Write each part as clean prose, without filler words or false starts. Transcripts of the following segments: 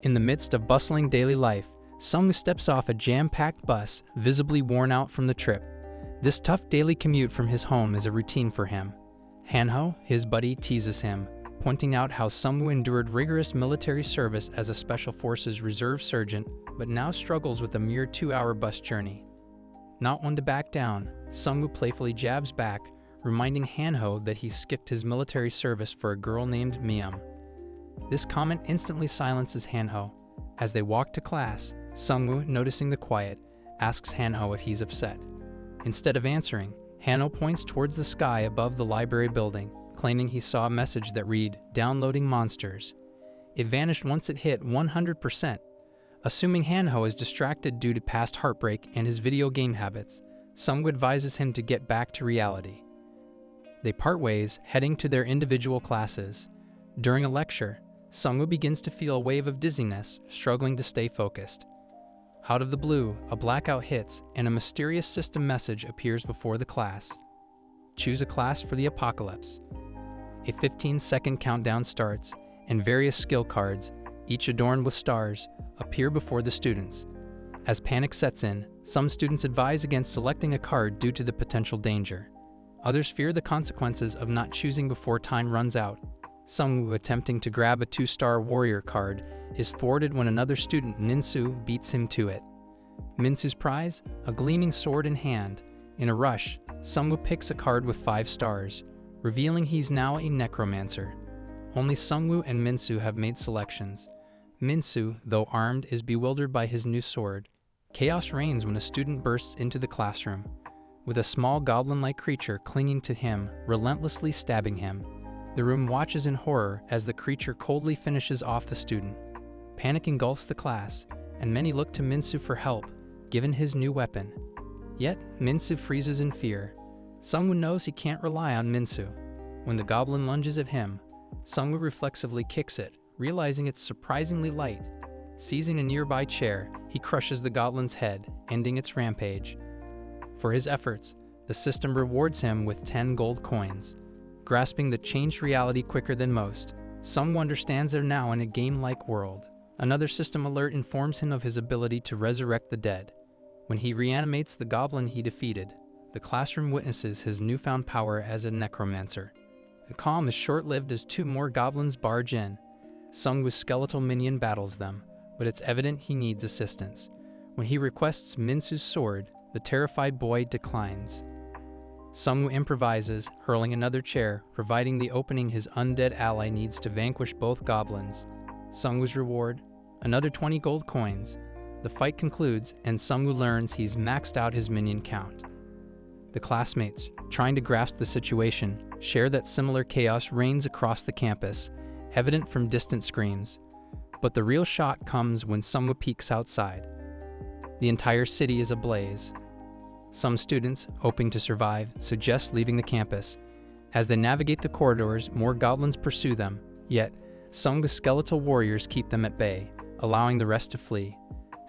In the midst of bustling daily life, Seongwu steps off a jam-packed bus, visibly worn out from the trip. This tough daily commute from his home is a routine for him. Hanho, his buddy, teases him, pointing out how Seongwu endured rigorous military service as a Special Forces Reserve sergeant, but now struggles with a mere 2-hour bus journey. Not one to back down, Seongwu playfully jabs back, reminding Hanho that he skipped his military service for a girl named Miam. This comment instantly silences Hanho. As they walk to class, Seongwu, noticing the quiet, asks Hanho if he's upset. Instead of answering, Hanho points towards the sky above the library building, claiming he saw a message that read, "Downloading monsters." It vanished once it hit 100%. Assuming Hanho is distracted due to past heartbreak and his video game habits, Seongwu advises him to get back to reality. They part ways, heading to their individual classes. During a lecture, Seongwu begins to feel a wave of dizziness, struggling to stay focused. Out of the blue, a blackout hits, and a mysterious system message appears before the class. Choose a class for the apocalypse. A 15-second countdown starts, and various skill cards, each adorned with stars, appear before the students. As panic sets in, some students advise against selecting a card due to the potential danger. Others fear the consequences of not choosing before time runs out. Seongwu, attempting to grab a 2-star warrior card, is thwarted when another student, Minsu, beats him to it. Minsu's prize? A gleaming sword in hand. In a rush, Seongwu picks a card with 5 stars, revealing he's now a necromancer. Only Seongwu and Minsu have made selections. Minsu, though armed, is bewildered by his new sword. Chaos reigns when a student bursts into the classroom, with a small goblin-like creature clinging to him, relentlessly stabbing him. The room watches in horror as the creature coldly finishes off the student. Panic engulfs the class, and many look to Minsu for help, given his new weapon. Yet, Minsu freezes in fear. Seongwu knows he can't rely on Minsu. When the goblin lunges at him, Seongwu reflexively kicks it, realizing it's surprisingly light. Seizing a nearby chair, he crushes the goblin's head, ending its rampage. For his efforts, the system rewards him with 10 gold coins. Grasping the changed reality quicker than most, Seongwu understands they're now in a game-like world. Another system alert informs him of his ability to resurrect the dead. When he reanimates the goblin he defeated, the classroom witnesses his newfound power as a necromancer. The calm is short-lived as 2 more goblins barge in. Seongwu's skeletal minion battles them, but it's evident he needs assistance. When he requests Minsu's sword, the terrified boy declines. Seongwu improvises, hurling another chair, providing the opening his undead ally needs to vanquish both goblins. Seongwu's reward? Another 20 gold coins. The fight concludes, and Seongwu learns he's maxed out his minion count. The classmates, trying to grasp the situation, share that similar chaos reigns across the campus, evident from distant screams. But the real shock comes when Seongwu peeks outside. The entire city is ablaze. Some students, hoping to survive, suggest leaving the campus. As they navigate the corridors, more goblins pursue them, yet Seongwu's skeletal warriors keep them at bay, allowing the rest to flee.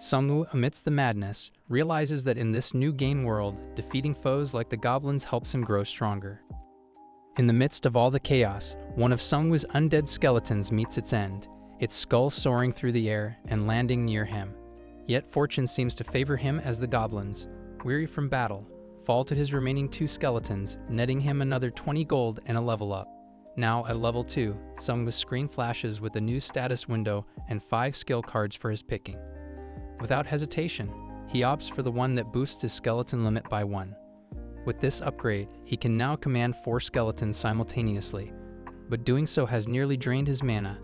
Seongwu, amidst the madness, realizes that in this new game world, defeating foes like the goblins helps him grow stronger. In the midst of all the chaos, one of Seongwu's undead skeletons meets its end, its skull soaring through the air and landing near him. Yet fortune seems to favor him as the goblins, weary from battle, fall to his remaining 2 skeletons, netting him another 20 gold and a level up. Now at level 2, Seongwu's screen flashes with a new status window and 5 skill cards for his picking. Without hesitation, he opts for the one that boosts his skeleton limit by 1. With this upgrade, he can now command 4 skeletons simultaneously, but doing so has nearly drained his mana.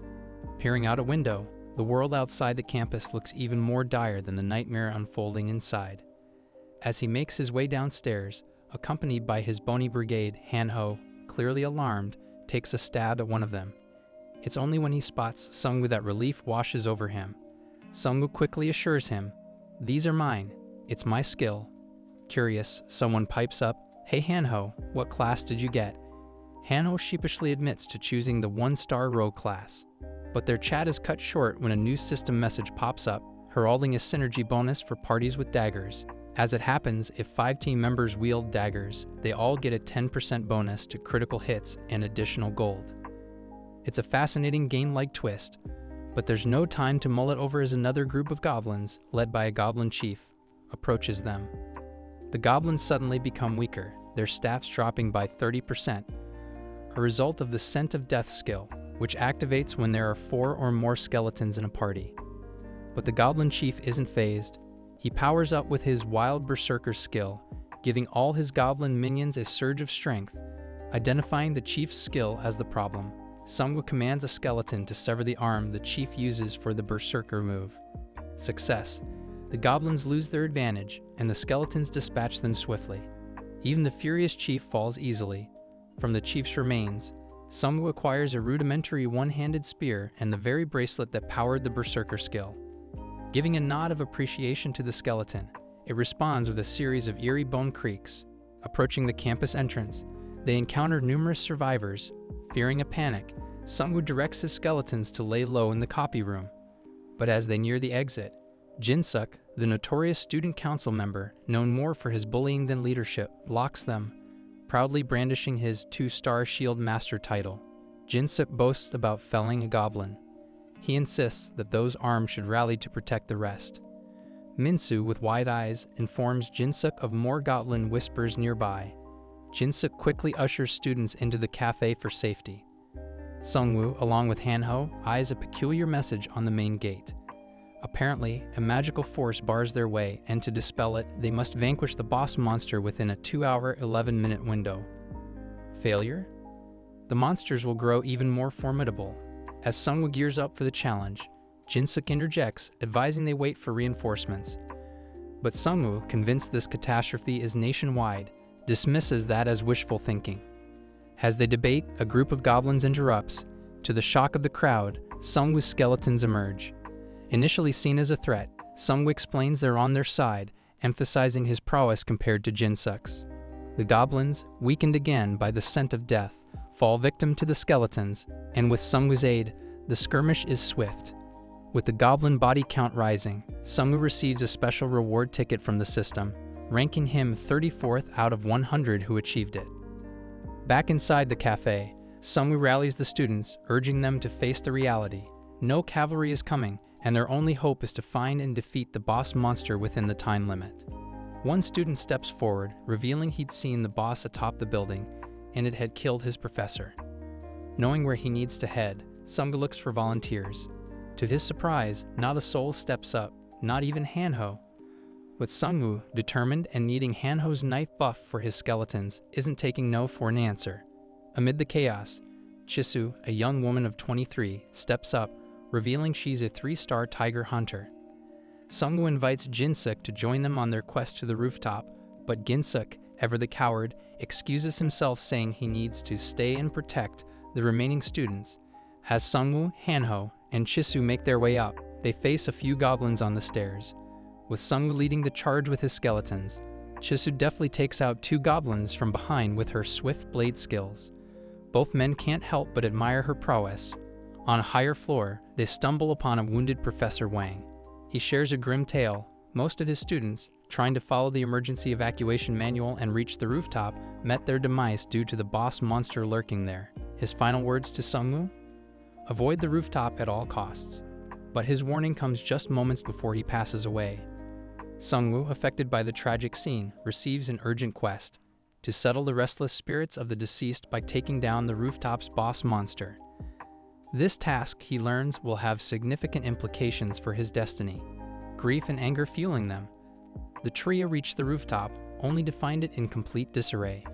Peering out a window, the world outside the campus looks even more dire than the nightmare unfolding inside. As he makes his way downstairs, accompanied by his bony brigade, Hanho, clearly alarmed, takes a stab at one of them. It's only when he spots Seongwu that relief washes over him. Seongwu quickly assures him, "These are mine. It's my skill." Curious, someone pipes up, "Hey Hanho, what class did you get?" Hanho sheepishly admits to choosing the 1-star rogue class. But their chat is cut short when a new system message pops up, heralding a synergy bonus for parties with daggers. As it happens, if 5 team members wield daggers, they all get a 10% bonus to critical hits and additional gold. It's a fascinating game-like twist. But there's no time to mull it over as another group of goblins, led by a goblin chief, approaches them. The goblins suddenly become weaker, their staffs dropping by 30%, a result of the Scent of Death skill, which activates when there are 4 or more skeletons in a party. But the goblin chief isn't phased. He powers up with his Wild Berserker skill, giving all his goblin minions a surge of strength. Identifying the chief's skill as the problem, Seongwu commands a skeleton to sever the arm the chief uses for the Berserker move. Success. The goblins lose their advantage, and the skeletons dispatch them swiftly. Even the furious chief falls easily. From the chief's remains, Seongwu acquires a rudimentary one-handed spear and the very bracelet that powered the Berserker skill. Giving a nod of appreciation to the skeleton, it responds with a series of eerie bone creaks. Approaching the campus entrance, they encounter numerous survivors. Fearing a panic, Seongwu directs his skeletons to lay low in the copy room. But as they near the exit, Jin-suk, the notorious student council member, known more for his bullying than leadership, blocks them, proudly brandishing his 2-star Shield Master title. Jin-suk boasts about felling a goblin. He insists that those armed should rally to protect the rest. Minsu, with wide eyes, informs Jin-suk of more goblin whispers nearby. Jin-suk quickly ushers students into the cafe for safety. Seongwu, along with Hanho, eyes a peculiar message on the main gate. Apparently, a magical force bars their way, and to dispel it, they must vanquish the boss monster within a 2-hour, 11-minute window. Failure? The monsters will grow even more formidable. As Seongwu gears up for the challenge, Jin-suk interjects, advising they wait for reinforcements. But Seongwu, convinced this catastrophe is nationwide, dismisses that as wishful thinking. As they debate, a group of goblins interrupts. To the shock of the crowd, Seongwu's skeletons emerge. Initially seen as a threat, Seongwu explains they're on their side, emphasizing his prowess compared to Jin-suk's. The goblins, weakened again by the Scent of Death, fall victim to the skeletons, and with Seongwu's aid, the skirmish is swift. With the goblin body count rising, Seongwu receives a special reward ticket from the system, ranking him 34th out of 100 who achieved it. Back inside the cafe, Seongwu rallies the students, urging them to face the reality. No cavalry is coming, and their only hope is to find and defeat the boss monster within the time limit. One student steps forward, revealing he'd seen the boss atop the building, and it had killed his professor. Knowing where he needs to head, Seongwu looks for volunteers. To his surprise, not a soul steps up, not even Hanho. But Seongwu, determined and needing Hanho's knife buff for his skeletons, isn't taking no for an answer. Amid the chaos, Chisu, a young woman of 23, steps up, revealing she's a 3-star tiger hunter. Seongwu invites Jin-suk to join them on their quest to the rooftop, but Jin-suk, ever the coward, excuses himself, saying he needs to stay and protect the remaining students. As Seongwu, Hanho, and Chisu make their way up, they face a few goblins on the stairs. With Seongwu leading the charge with his skeletons, Chisu deftly takes out 2 goblins from behind with her swift blade skills. Both men can't help but admire her prowess. On a higher floor, they stumble upon a wounded Professor Wang. He shares a grim tale. Most of his students, trying to follow the emergency evacuation manual and reach the rooftop, met their demise due to the boss monster lurking there. His final words to Seongwu? Avoid the rooftop at all costs. But his warning comes just moments before he passes away. Seongwu, affected by the tragic scene, receives an urgent quest to settle the restless spirits of the deceased by taking down the rooftop's boss monster. This task, he learns, will have significant implications for his destiny, grief and anger fueling them. The trio reach the rooftop, only to find it in complete disarray.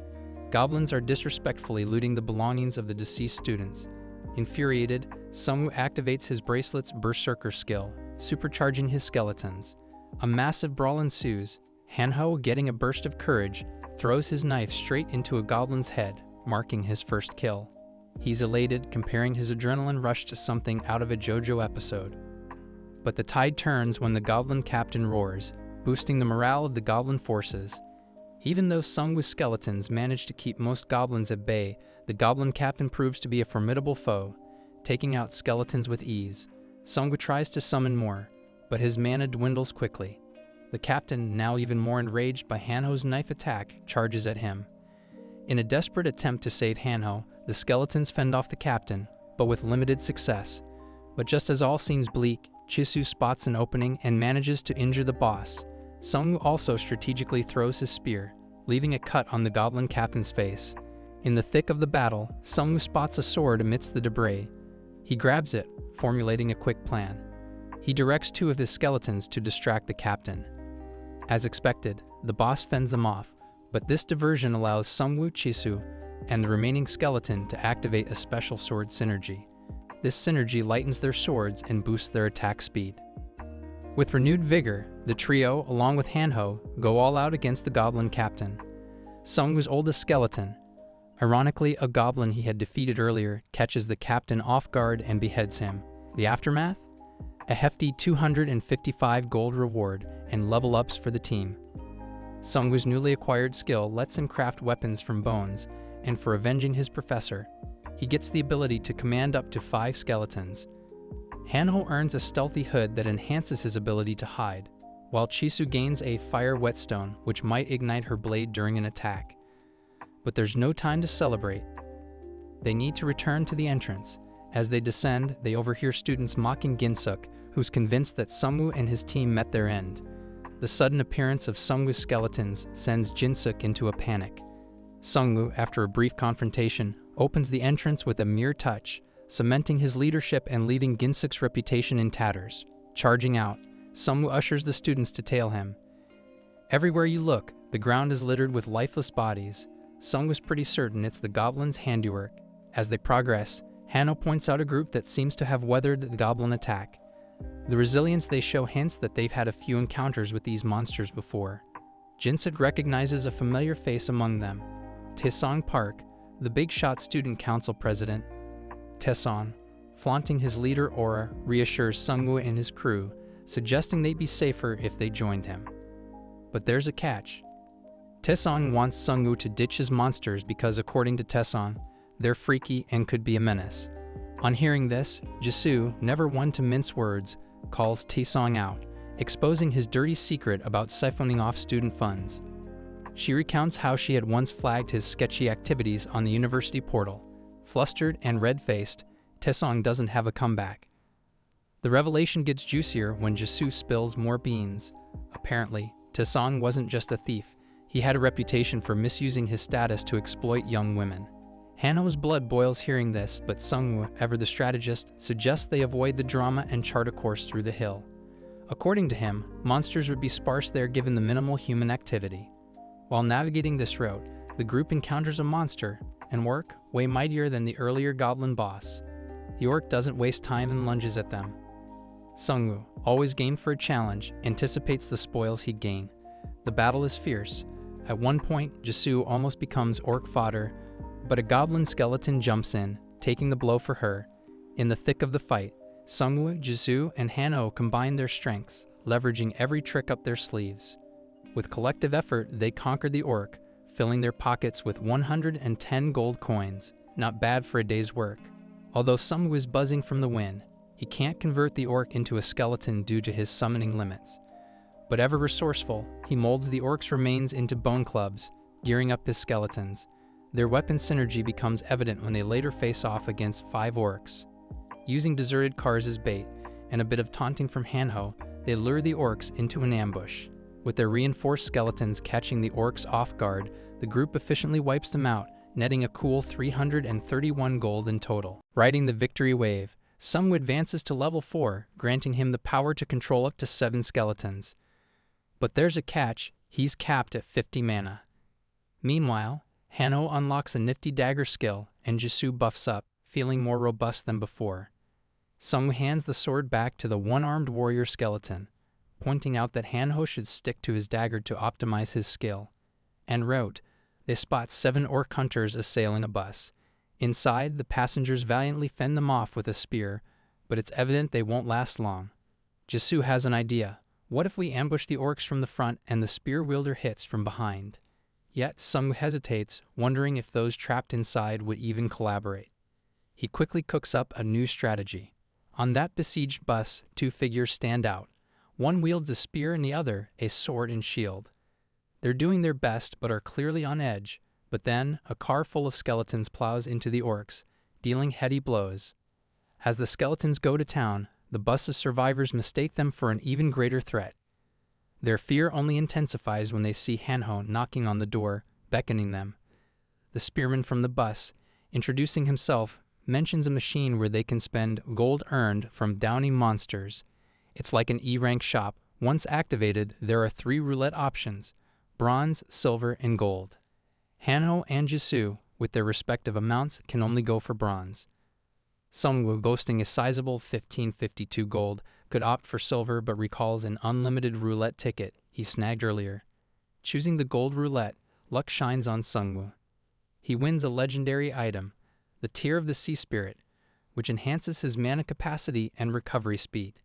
Goblins are disrespectfully looting the belongings of the deceased students. Infuriated, Seongwu activates his bracelet's Berserker skill, supercharging his skeletons. A massive brawl ensues. Hanho, getting a burst of courage, throws his knife straight into a goblin's head, marking his first kill. He's elated, comparing his adrenaline rush to something out of a JoJo episode. But the tide turns when the goblin captain roars, boosting the morale of the goblin forces. Even though Seongwu's skeletons manage to keep most goblins at bay, the goblin captain proves to be a formidable foe, taking out skeletons with ease. Seongwu tries to summon more, but his mana dwindles quickly. The captain, now even more enraged by Hanho's knife attack, charges at him. In a desperate attempt to save Hanho, the skeletons fend off the captain, but with limited success. But just as all seems bleak, Chisu spots an opening and manages to injure the boss. Seongwu also strategically throws his spear, leaving a cut on the goblin captain's face. In the thick of the battle, Seongwu spots a sword amidst the debris. He grabs it, formulating a quick plan. He directs 2 of his skeletons to distract the captain. As expected, the boss fends them off, but this diversion allows Seongwu, Chisu, and the remaining skeleton to activate a special sword synergy. This synergy lightens their swords and boosts their attack speed. With renewed vigor, the trio, along with Hanho, go all out against the goblin captain. Seongwu's oldest skeleton, ironically a goblin he had defeated earlier, catches the captain off guard and beheads him. The aftermath? A hefty 255 gold reward and level ups for the team. Seongwu's newly acquired skill lets him craft weapons from bones, and for avenging his professor, he gets the ability to command up to 5 skeletons. Hanho earns a stealthy hood that enhances his ability to hide, while Chisu gains a fire whetstone which might ignite her blade during an attack. But there's no time to celebrate. They need to return to the entrance. As they descend, they overhear students mocking Ginsuk, who's convinced that Seongwu and his team met their end. The sudden appearance of Seongwu's skeletons sends Ginsuk into a panic. Seongwu, after a brief confrontation, opens the entrance with a mere touch, cementing his leadership and leaving Ginsuk's reputation in tatters. Charging out, Seongwu ushers the students to tail him. Everywhere you look, the ground is littered with lifeless bodies. Seongwu's pretty certain it's the goblin's handiwork. As they progress, Hanho points out a group that seems to have weathered the goblin attack. The resilience they show hints that they've had a few encounters with these monsters before. Ginsuk recognizes a familiar face among them. Taesong Park, the big shot student council president. Taesong, flaunting his leader aura, reassures Seongwu and his crew, suggesting they'd be safer if they joined him. But there's a catch. Taesong wants Seongwu to ditch his monsters because, according to Taesong, they're freaky and could be a menace. On hearing this, Jisoo, never one to mince words, calls Taesong out, exposing his dirty secret about siphoning off student funds. She recounts how she had once flagged his sketchy activities on the university portal. Flustered and red-faced, Taesong doesn't have a comeback. The revelation gets juicier when Jisoo spills more beans. Apparently, Taesong wasn't just a thief, he had a reputation for misusing his status to exploit young women. Hanho's blood boils hearing this, but Seongwu, ever the strategist, suggests they avoid the drama and chart a course through the hill. According to him, monsters would be sparse there given the minimal human activity. While navigating this route, the group encounters a monster, and orc, way mightier than the earlier goblin boss. The orc doesn't waste time and lunges at them. Seongwu, always game for a challenge, anticipates the spoils he'd gain. The battle is fierce. At one point, Jisoo almost becomes orc fodder, but a goblin skeleton jumps in, taking the blow for her. In the thick of the fight, Seongwu, Jisoo, and Hanho combine their strengths, leveraging every trick up their sleeves. With collective effort, they conquer the orc, filling their pockets with 110 gold coins. Not bad for a day's work. Although Seongwu is buzzing from the win, he can't convert the orc into a skeleton due to his summoning limits. But ever resourceful, he molds the orc's remains into bone clubs, gearing up his skeletons. Their weapon synergy becomes evident when they later face off against 5 orcs. Using deserted cars as bait, and a bit of taunting from Hanho, they lure the orcs into an ambush. With their reinforced skeletons catching the orcs off guard, the group efficiently wipes them out, netting a cool 331 gold in total. Riding the victory wave, Seongwu advances to level 4, granting him the power to control up to 7 skeletons. But there's a catch, he's capped at 50 mana. Meanwhile, Hanho unlocks a nifty dagger skill, and Jisoo buffs up, feeling more robust than before. Seongwu hands the sword back to the one-armed warrior skeleton, pointing out that Hanho should stick to his dagger to optimize his skill. En route, they spot 7 orc hunters assailing a bus. Inside, the passengers valiantly fend them off with a spear, but it's evident they won't last long. Jisoo has an idea. What if we ambush the orcs from the front and the spear wielder hits from behind? Yet Seongwu hesitates, wondering if those trapped inside would even collaborate. He quickly cooks up a new strategy. On that besieged bus, 2 figures stand out. One wields a spear and the other a sword and shield. They're doing their best but are clearly on edge, but then a car full of skeletons plows into the orcs, dealing heady blows. As the skeletons go to town, the bus's survivors mistake them for an even greater threat. Their fear only intensifies when they see Hanho knocking on the door, beckoning them. The spearman from the bus, introducing himself, mentions a machine where they can spend gold earned from downing monsters. It's like an E-rank shop. Once activated, there are 3 roulette options: bronze, silver, and gold. Hanho and Jisoo, with their respective amounts, can only go for bronze. Seongwu, boasting a sizable 1552 gold, could opt for silver but recalls an unlimited roulette ticket he snagged earlier. Choosing the gold roulette, luck shines on Seongwu. He wins a legendary item, the Tear of the Sea Spirit, which enhances his mana capacity and recovery speed.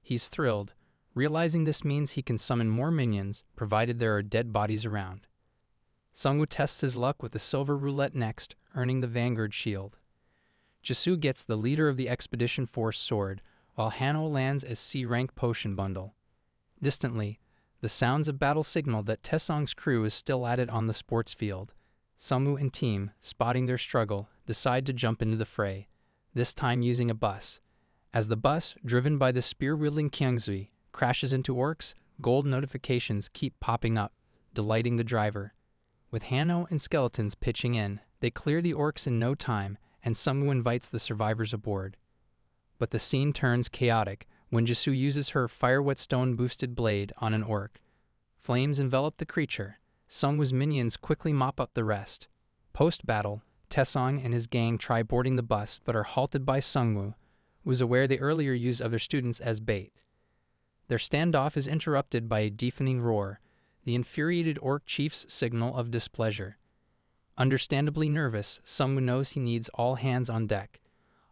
He's thrilled, realizing this means he can summon more minions, provided there are dead bodies around. Seongwu tests his luck with the silver roulette next, earning the Vanguard shield. Jisoo gets the Leader of the Expedition Force sword, while Hanho lands a C-rank potion bundle. Distantly, the sounds of battle signal that Taesong's crew is still at it on the sports field. Seongwu and team, spotting their struggle, decide to jump into the fray, this time using a bus. As the bus, driven by the spear-wielding Kyungzui, crashes into orcs, gold notifications keep popping up, delighting the driver. With Hanho and skeletons pitching in, they clear the orcs in no time, and Seongwu invites the survivors aboard. But the scene turns chaotic when Jisoo uses her fire whetstone boosted blade on an orc. Flames envelop the creature. Seongwu's minions quickly mop up the rest. Post-battle, Taesong and his gang try boarding the bus but are halted by Seongwu, who is aware they earlier used other students as bait. Their standoff is interrupted by a deafening roar, the infuriated orc chief's signal of displeasure. Understandably nervous, Seongwu knows he needs all hands on deck.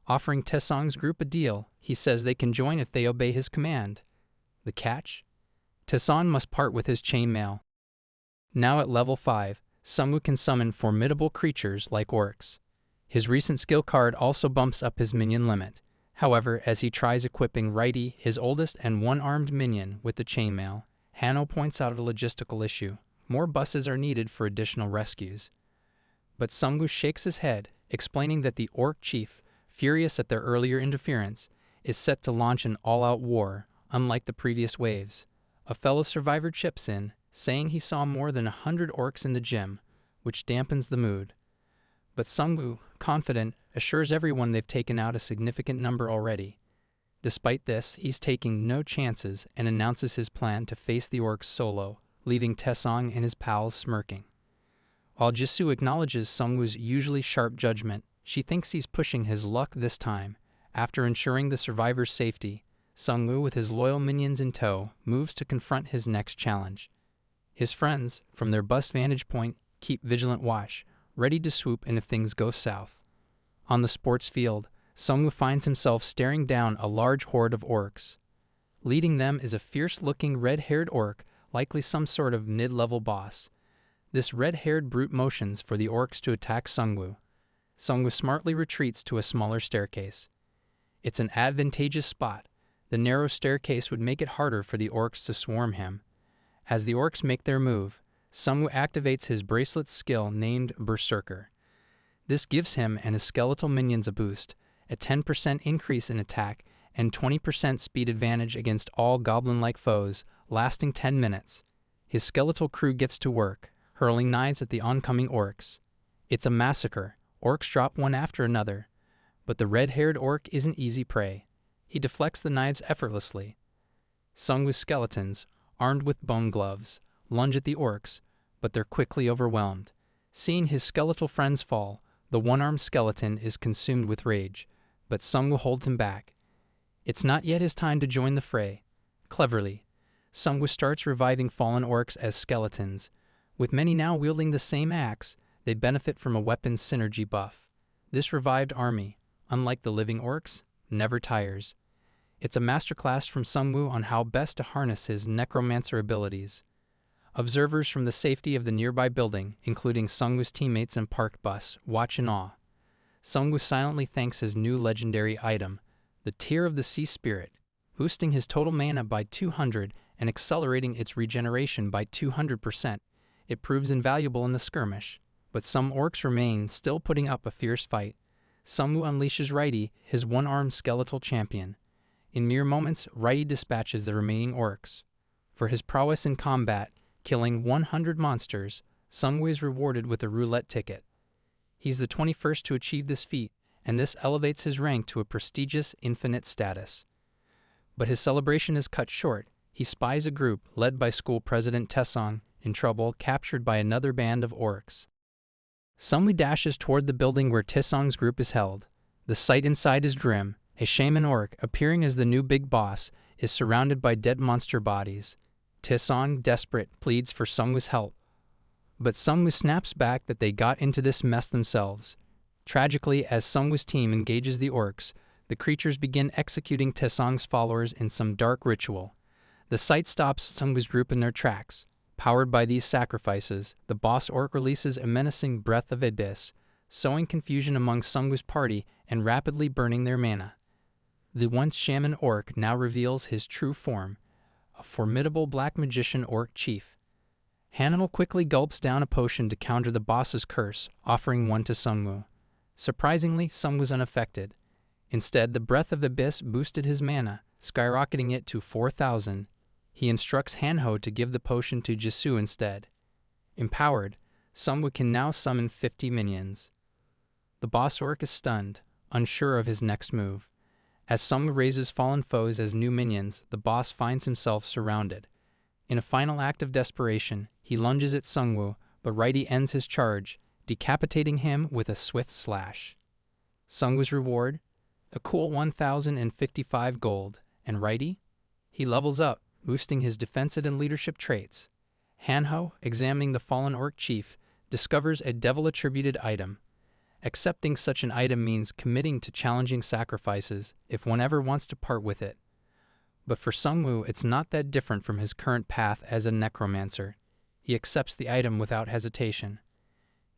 Offering Taesong's group a deal, he says they can join if they obey his command. The catch? Taesong must part with his chainmail. Now at level 5, Seongwu can summon formidable creatures like orcs. His recent skill card also bumps up his minion limit. However, as he tries equipping Righty, his oldest and one-armed minion, with the chainmail, Hanho points out a logistical issue. More buses are needed for additional rescues. But Seongwu shakes his head, explaining that the orc chief, furious at their earlier interference, is set to launch an all-out war, unlike the previous waves. A fellow survivor chips in, saying he saw more than 100 orcs in the gym, which dampens the mood. But Seongwu, confident, assures everyone they've taken out a significant number already. Despite this, he's taking no chances and announces his plan to face the orcs solo, leaving Taesong and his pals smirking. While Jisoo acknowledges Seongwu's usually sharp judgment, she thinks he's pushing his luck this time. After ensuring the survivors' safety, Seongwu, with his loyal minions in tow, moves to confront his next challenge. His friends, from their bus vantage point, keep vigilant watch, ready to swoop in if things go south. On the sports field, Seongwu finds himself staring down a large horde of orcs. Leading them is a fierce-looking red-haired orc, likely some sort of mid-level boss. This red-haired brute motions for the orcs to attack Seongwu. Seongwu smartly retreats to a smaller staircase. It's an advantageous spot. The narrow staircase would make it harder for the orcs to swarm him. As the orcs make their move, Seongwu activates his bracelet skill named Berserker. This gives him and his skeletal minions a boost, a 10% increase in attack, and 20% speed advantage against all goblin-like foes, lasting 10 minutes. His skeletal crew gets to work, hurling knives at the oncoming orcs. It's a massacre. Orcs drop one after another. But the red-haired orc isn't easy prey. He deflects the knives effortlessly. Seongwu's skeletons, armed with bone gloves, lunge at the orcs, but they're quickly overwhelmed. Seeing his skeletal friends fall, the one-armed skeleton is consumed with rage, but Seongwu holds him back. It's not yet his time to join the fray. Cleverly, Seongwu starts reviving fallen orcs as skeletons. With many now wielding the same axe, they benefit from a weapons synergy buff. This revived army, unlike the living orcs, never tires. It's a masterclass from Seongwu on how best to harness his necromancer abilities. Observers from the safety of the nearby building, including Seongwu's teammates and parked bus, watch in awe. Seongwu silently thanks his new legendary item, the Tear of the Sea Spirit, boosting his total mana by 200 and accelerating its regeneration by 200%. It proves invaluable in the skirmish, but some orcs remain, still putting up a fierce fight. Seongwu unleashes Righty, his one-armed skeletal champion. In mere moments, Righty dispatches the remaining orcs. For his prowess in combat, killing 100 monsters, Seongwu is rewarded with a roulette ticket. He's the 21st to achieve this feat, and this elevates his rank to a prestigious infinite status. But his celebration is cut short. He spies a group, led by school president Taesong, in trouble, captured by another band of orcs. Seongwu dashes toward the building where Taesong's group is held. The sight inside is grim. A shaman orc, appearing as the new big boss, is surrounded by dead monster bodies. Taesong, desperate, pleads for Seongwu's help. But Seongwu snaps back that they got into this mess themselves. Tragically, as Seongwu's team engages the orcs, the creatures begin executing Taesong's followers in some dark ritual. The sight stops Seongwu's group in their tracks. Powered by these sacrifices, the boss orc releases a menacing breath of abyss, sowing confusion among Seongwu's party and rapidly burning their mana. The once shaman orc now reveals his true form, a formidable black magician orc chief. Hannibal quickly gulps down a potion to counter the boss's curse, offering one to Seongwu. Surprisingly, Seongwu's unaffected. Instead, the breath of abyss boosted his mana, skyrocketing it to 4,000. He instructs Hanho to give the potion to Jisoo instead. Empowered, Seongwu can now summon 50 minions. The boss orc is stunned, unsure of his next move. As Seongwu raises fallen foes as new minions, the boss finds himself surrounded. In a final act of desperation, he lunges at Seongwu, but Righty ends his charge, decapitating him with a swift slash. Seongwu's reward? A cool 1,055 gold, and Righty? He levels up, boosting his defensive and leadership traits. Hanho, examining the fallen orc chief, discovers a devil-attributed item. Accepting such an item means committing to challenging sacrifices if one ever wants to part with it. But for Seongwu, it's not that different from his current path as a necromancer. He accepts the item without hesitation.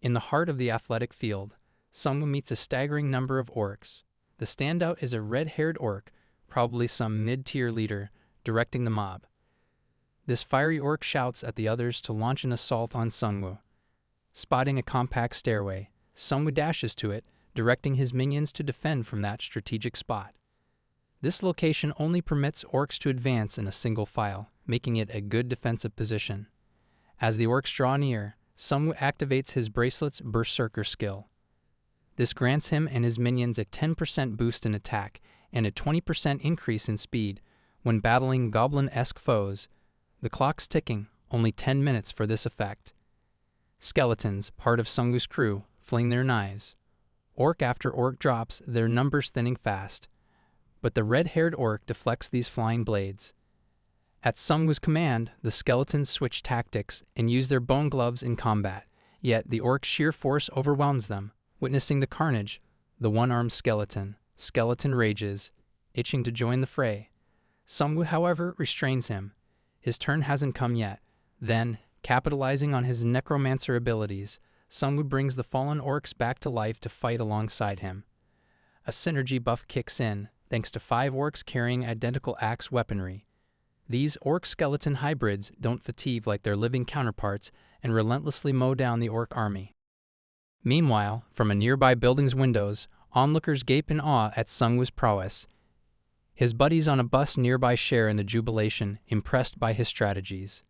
In the heart of the athletic field, Seongwu meets a staggering number of orcs. The standout is a red-haired orc, probably some mid-tier leader, directing the mob. This fiery orc shouts at the others to launch an assault on Seongwu. Spotting a compact stairway, Seongwu dashes to it, directing his minions to defend from that strategic spot. This location only permits orcs to advance in a single file, making it a good defensive position. As the orcs draw near, Seongwu activates his bracelet's Berserker skill. This grants him and his minions a 10% boost in attack and a 20% increase in speed when battling goblin-esque foes. The clock's ticking, only 10 minutes for this effect. Skeletons, part of Seongwu's crew, fling their knives. Orc after orc drops, their numbers thinning fast. But the red-haired orc deflects these flying blades. At Seongwu's command, the skeletons switch tactics and use their bone gloves in combat, yet the orc's sheer force overwhelms them. Witnessing the carnage, the one-armed skeleton rages, itching to join the fray. Seongwu, however, restrains him. His turn hasn't come yet. Then, capitalizing on his necromancer abilities, Seongwu brings the fallen orcs back to life to fight alongside him. A synergy buff kicks in, thanks to 5 orcs carrying identical axe weaponry. These orc-skeleton hybrids don't fatigue like their living counterparts and relentlessly mow down the orc army. Meanwhile, from a nearby building's windows, onlookers gape in awe at Seongwu's prowess. His buddies on a bus nearby share in the jubilation, impressed by his strategies.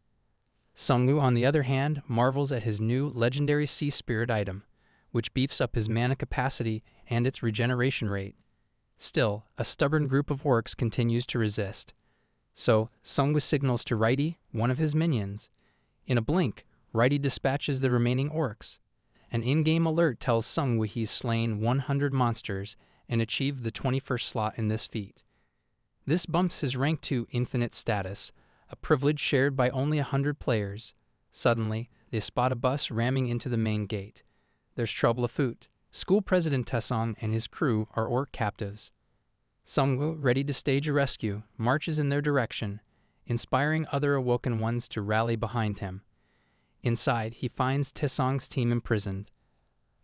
Seongwu, on the other hand, marvels at his new legendary sea spirit item, which beefs up his mana capacity and its regeneration rate. Still, a stubborn group of orcs continues to resist. So, Seongwu signals to Righty, one of his minions. In a blink, Righty dispatches the remaining orcs. An in-game alert tells Seongwu he's slain 100 monsters and achieved the 21st slot in this feat. This bumps his rank to infinite status, a privilege shared by only 100 players. Suddenly, they spot a bus ramming into the main gate. There's trouble afoot. School President Taesong and his crew are orc captives. Seongwu, ready to stage a rescue, marches in their direction, inspiring other awoken ones to rally behind him. Inside, he finds Taesong's team imprisoned.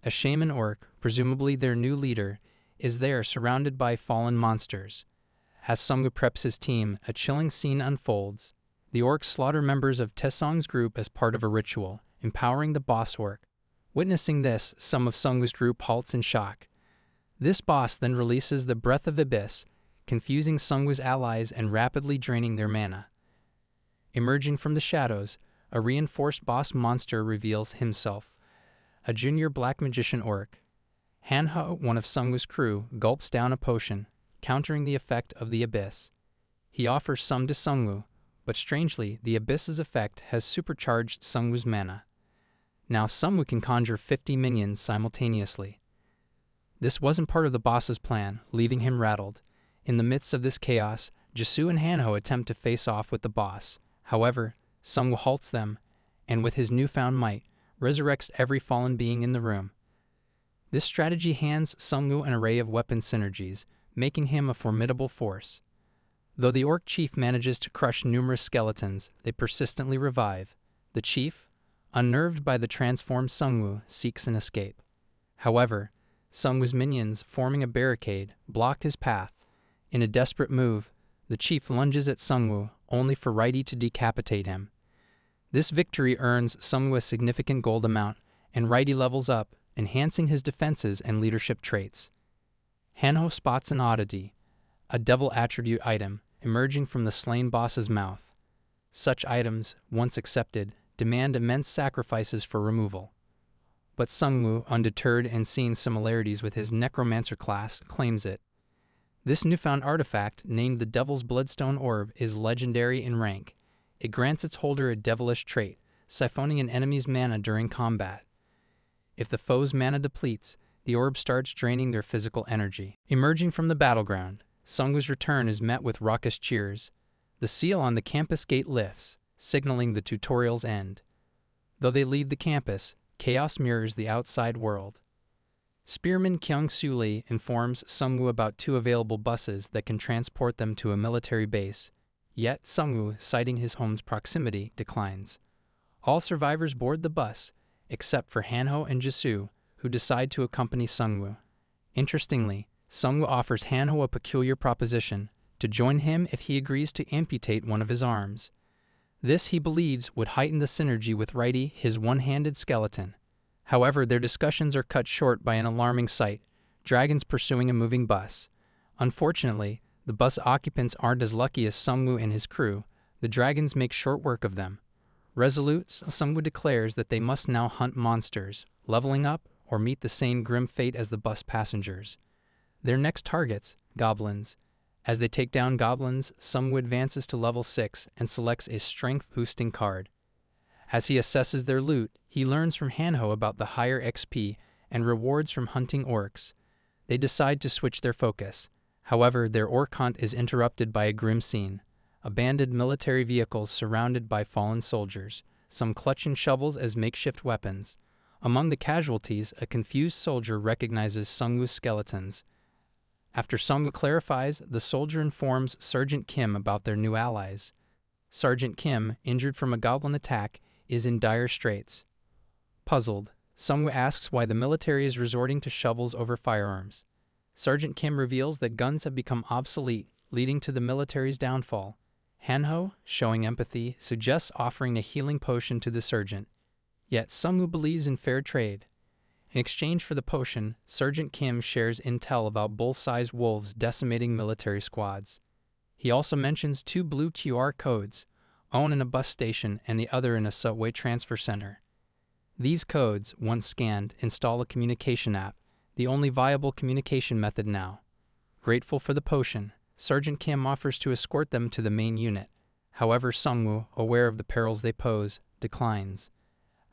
A shaman orc, presumably their new leader, is there surrounded by fallen monsters. As Seongwu preps his team, a chilling scene unfolds. The orcs slaughter members of Taesong's group as part of a ritual, empowering the boss orc. Witnessing this, some of Seongwu's group halts in shock. This boss then releases the Breath of Abyss, confusing Seongwoo's allies and rapidly draining their mana. Emerging from the shadows, a reinforced boss monster reveals himself, a junior black magician orc. Manhwa, one of Seongwoo's crew, gulps down a potion, countering the effect of the Abyss. He offers some to Seongwoo, but strangely, the Abyss's effect has supercharged Seongwoo's mana. Now Seongwoo can conjure 50 minions simultaneously. This wasn't part of the boss's plan, leaving him rattled. In the midst of this chaos, Jisoo and Manhwa attempt to face off with the boss. However, Seongwoo halts them, and with his newfound might, resurrects every fallen being in the room. This strategy hands Seongwoo an array of weapon synergies, making him a formidable force. Though the orc chief manages to crush numerous skeletons, they persistently revive. The chief, unnerved by the transformed Seongwoo, seeks an escape. However, Seongwoo's minions, forming a barricade, block his path. In a desperate move, the chief lunges at Seongwoo, only for Righty to decapitate him. This victory earns Seongwoo a significant gold amount, and Righty levels up, enhancing his defenses and leadership traits. Manhwa spots an oddity, a devil attribute item, emerging from the slain boss's mouth. Such items, once accepted, demand immense sacrifices for removal. But Seongwoo, undeterred and seeing similarities with his Necromancer class, claims it. This newfound artifact, named the Devil's Bloodstone Orb, is legendary in rank. It grants its holder a devilish trait, siphoning an enemy's mana during combat. If the foe's mana depletes, the orb starts draining their physical energy. Emerging from the battleground, Seongwoo's return is met with raucous cheers. The seal on the campus gate lifts, signaling the tutorial's end. Though they leave the campus, chaos mirrors the outside world. Spearman Kyung-soo Lee informs Seongwoo about 2 available buses that can transport them to a military base, yet Seongwoo, citing his home's proximity, declines. All survivors board the bus, except for Manhwa and Jisoo, who decide to accompany Seongwoo. Interestingly, Seongwoo offers Manhwa a peculiar proposition, to join him if he agrees to amputate one of his arms. This, he believes, would heighten the synergy with Righty, his one-handed skeleton. However, their discussions are cut short by an alarming sight, dragons pursuing a moving bus. Unfortunately, the bus occupants aren't as lucky as Seongwoo and his crew. The dragons make short work of them. Resolute, Seongwoo declares that they must now hunt monsters, leveling up, or meet the same grim fate as the bus passengers. Their next targets, goblins. As they take down goblins, Seongwoo advances to level 6 and selects a strength-boosting card. As he assesses their loot, he learns from Manhwa about the higher XP and rewards from hunting orcs. They decide to switch their focus. However, their orc hunt is interrupted by a grim scene. Abandoned military vehicles surrounded by fallen soldiers, some clutching shovels as makeshift weapons. Among the casualties, a confused soldier recognizes Seongwoo's skeletons. After Seongwoo clarifies, the soldier informs Sergeant Kim about their new allies. Sergeant Kim, injured from a goblin attack, is in dire straits. Puzzled, Seongwoo asks why the military is resorting to shovels over firearms. Sergeant Kim reveals that guns have become obsolete, leading to the military's downfall. Manhwa, showing empathy, suggests offering a healing potion to the sergeant. Yet Seongwoo believes in fair trade. In exchange for the potion, Sergeant Kim shares intel about bull-sized wolves decimating military squads. He also mentions 2 blue QR codes, one in a bus station and the other in a subway transfer center. These codes, once scanned, install a communication app, the only viable communication method now. Grateful for the potion, Sergeant Kim offers to escort them to the main unit. However, Seongwoo, aware of the perils they pose, declines.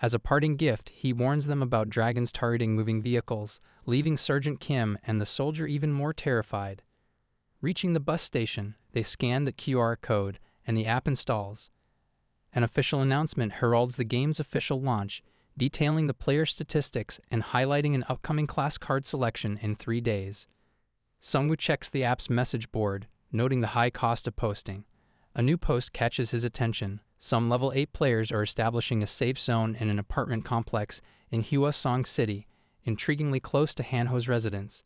As a parting gift, he warns them about dragons targeting moving vehicles, leaving Sergeant Kim and the soldier even more terrified. Reaching the bus station, they scan the QR code, and the app installs. An official announcement heralds the game's official launch, detailing the player statistics and highlighting an upcoming class card selection in 3 days. Seongwoo checks the app's message board, noting the high cost of posting. A new post catches his attention. Some level 8 players are establishing a safe zone in an apartment complex in Hwasong City, intriguingly close to Manhwa's residence.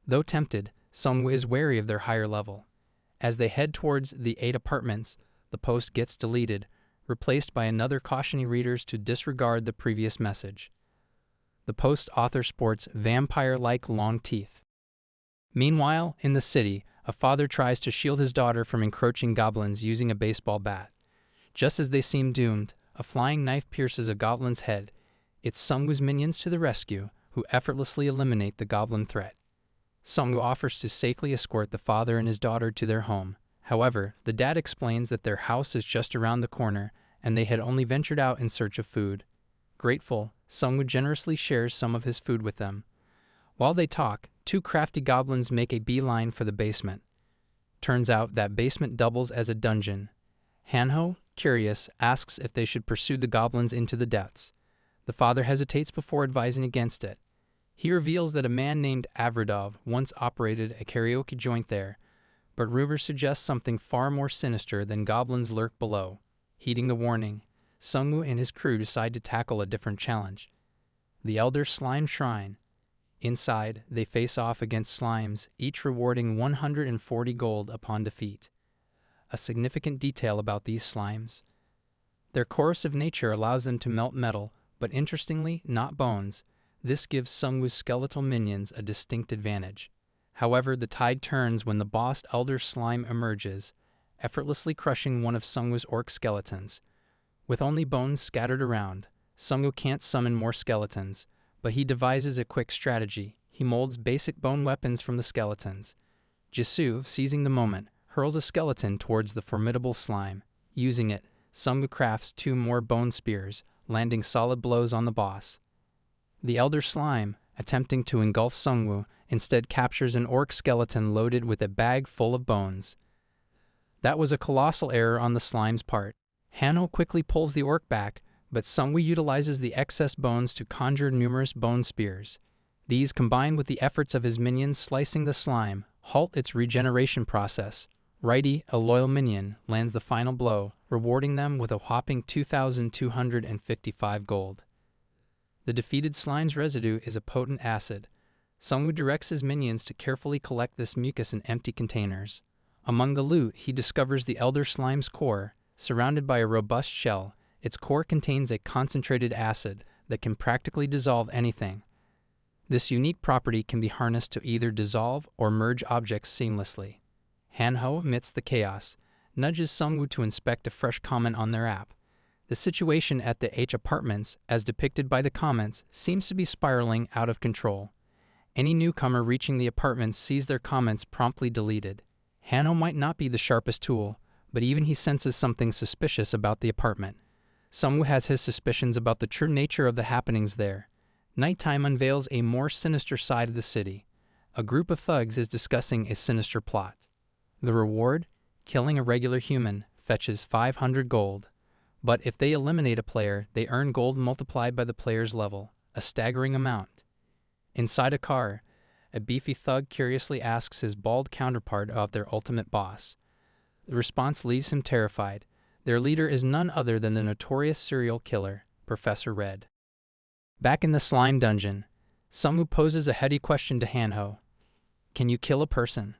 Though tempted, Seongwoo is wary of their higher level. As they head towards the 8 apartments, the post gets deleted, replaced by another cautioning readers to disregard the previous message. The post author sports vampire-like long teeth. Meanwhile, in the city, a father tries to shield his daughter from encroaching goblins using a baseball bat. Just as they seem doomed, a flying knife pierces a goblin's head. It's Seongwoo's minions to the rescue, who effortlessly eliminate the goblin threat. Seongwu offers to safely escort the father and his daughter to their home. However, the dad explains that their house is just around the corner, and they had only ventured out in search of food. Grateful, Seongwu generously shares some of his food with them. While they talk, two crafty goblins make a beeline for the basement. Turns out that basement doubles as a dungeon. Hanho, curious, asks if they should pursue the goblins into the depths. The father hesitates before advising against it. He reveals that a man named Avradov once operated a karaoke joint there, but rumors suggest something far more sinister than goblins lurk below. Heeding the warning, Seongwu and his crew decide to tackle a different challenge: the Elder Slime Shrine. Inside, they face off against slimes, each rewarding 140 gold upon defeat. A significant detail about these slimes: their corrosive nature allows them to melt metal, but interestingly, not bones. This gives Seongwoo's skeletal minions a distinct advantage. However, the tide turns when the boss Elder Slime emerges, effortlessly crushing one of Seongwoo's orc skeletons. With only bones scattered around, Seongwoo can't summon more skeletons, but he devises a quick strategy. He molds basic bone weapons from the skeletons. Jisoo, seizing the moment, hurls a skeleton towards the formidable slime. Using it, Seongwoo crafts 2 more bone spears, landing solid blows on the boss. The Elder Slime, attempting to engulf Seongwoo, instead captures an orc skeleton loaded with a bag full of bones. That was a colossal error on the slime's part. Hanho quickly pulls the orc back, but Seongwoo utilizes the excess bones to conjure numerous bone spears. These, combined with the efforts of his minions slicing the slime, halt its regeneration process. Righty, a loyal minion, lands the final blow, rewarding them with a whopping 2,255 gold. The defeated slime's residue is a potent acid. Seongwoo directs his minions to carefully collect this mucus in empty containers. Among the loot, he discovers the Elder Slime's core. Surrounded by a robust shell, its core contains a concentrated acid that can practically dissolve anything. This unique property can be harnessed to either dissolve or merge objects seamlessly. Hanho, amidst the chaos, nudges Seongwoo to inspect a fresh comment on their app. The situation at the H apartments, as depicted by the comments, seems to be spiraling out of control. Any newcomer reaching the apartments sees their comments promptly deleted. Hanho might not be the sharpest tool, but even he senses something suspicious about the apartment. Seongwoo has his suspicions about the true nature of the happenings there. Nighttime unveils a more sinister side of the city. A group of thugs is discussing a sinister plot. The reward? Killing a regular human fetches 500 gold. But if they eliminate a player, they earn gold multiplied by the player's level, a staggering amount. Inside a car, a beefy thug curiously asks his bald counterpart about their ultimate boss. The response leaves him terrified. Their leader is none other than the notorious serial killer, Professor Red. Back in the slime dungeon, Seongwoo poses a heady question to Hanho. Can you kill a person?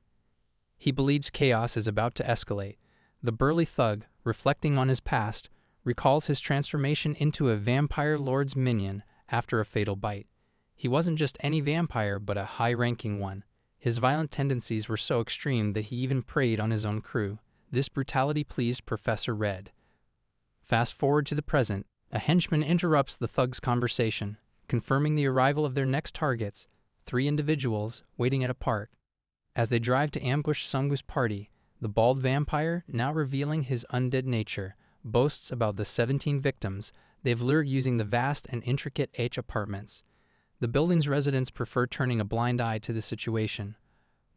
He believes chaos is about to escalate. The burly thug, reflecting on his past, recalls his transformation into a vampire lord's minion after a fatal bite. He wasn't just any vampire, but a high-ranking one. His violent tendencies were so extreme that he even preyed on his own crew. This brutality pleased Professor Red. Fast forward to the present, a henchman interrupts the thug's conversation, confirming the arrival of their next targets, 3 individuals waiting at a park. As they drive to ambush Seongwoo's party, the bald vampire, now revealing his undead nature, boasts about the 17 victims they've lured using the vast and intricate H apartments. The building's residents prefer turning a blind eye to the situation.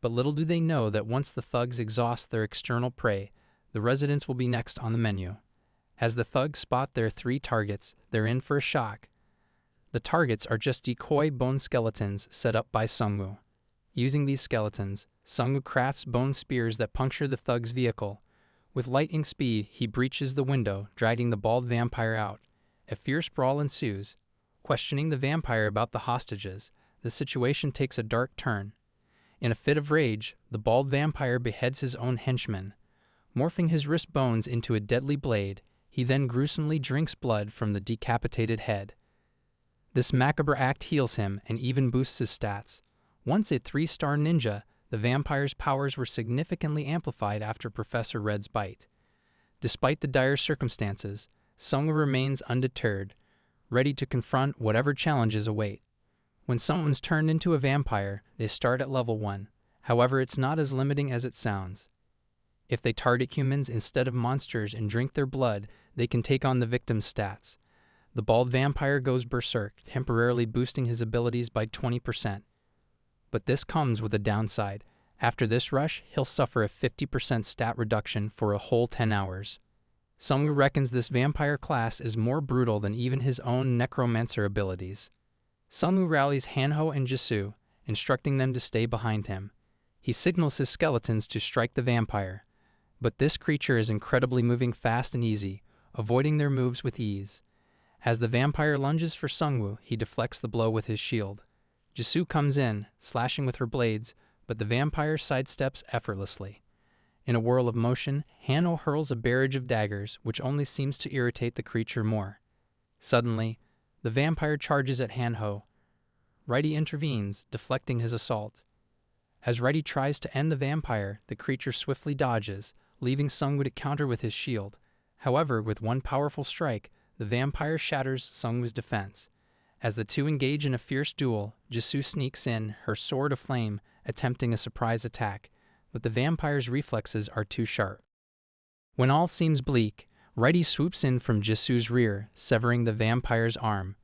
But little do they know that once the thugs exhaust their external prey, the residents will be next on the menu. As the thugs spot their 3 targets, they're in for a shock. The targets are just decoy bone skeletons set up by Seongwoo. Using these skeletons, Seongwoo crafts bone spears that puncture the thug's vehicle. With lightning speed, he breaches the window, dragging the bald vampire out. A fierce brawl ensues. Questioning the vampire about the hostages, the situation takes a dark turn. In a fit of rage, the bald vampire beheads his own henchman. Morphing his wrist bones into a deadly blade, he then gruesomely drinks blood from the decapitated head. This macabre act heals him and even boosts his stats. Once a 3-star ninja, The vampire's powers were significantly amplified after Professor Red's bite. Despite the dire circumstances, Seongwu remains undeterred, ready to confront whatever challenges await. When someone's turned into a vampire, they start at level 1. However, it's not as limiting as it sounds. If they target humans instead of monsters and drink their blood, they can take on the victim's stats. The bald vampire goes berserk, temporarily boosting his abilities by 20%. But this comes with a downside. After this rush, he'll suffer a 50% stat reduction for a whole 10 hours. Seongwu reckons this vampire class is more brutal than even his own necromancer abilities. Seongwu rallies Hanho and Jisoo, instructing them to stay behind him. He signals his skeletons to strike the vampire, but this creature is incredibly moving fast and easy, avoiding their moves with ease. As the vampire lunges for Seongwu, he deflects the blow with his shield. Jisoo comes in, slashing with her blades, but the vampire sidesteps effortlessly. In a whirl of motion, Hanho hurls a barrage of daggers, which only seems to irritate the creature more. Suddenly, the vampire charges at Hanho. Righty intervenes, deflecting his assault. As Righty tries to end the vampire, the creature swiftly dodges, leaving Seongwu to counter with his shield. However, with one powerful strike, the vampire shatters Seongwu's defense. As the two engage in a fierce duel, Jisoo sneaks in, her sword aflame, attempting a surprise attack, but the vampire's reflexes are too sharp. When all seems bleak, Righty swoops in from Jisoo's rear, severing the vampire's arm,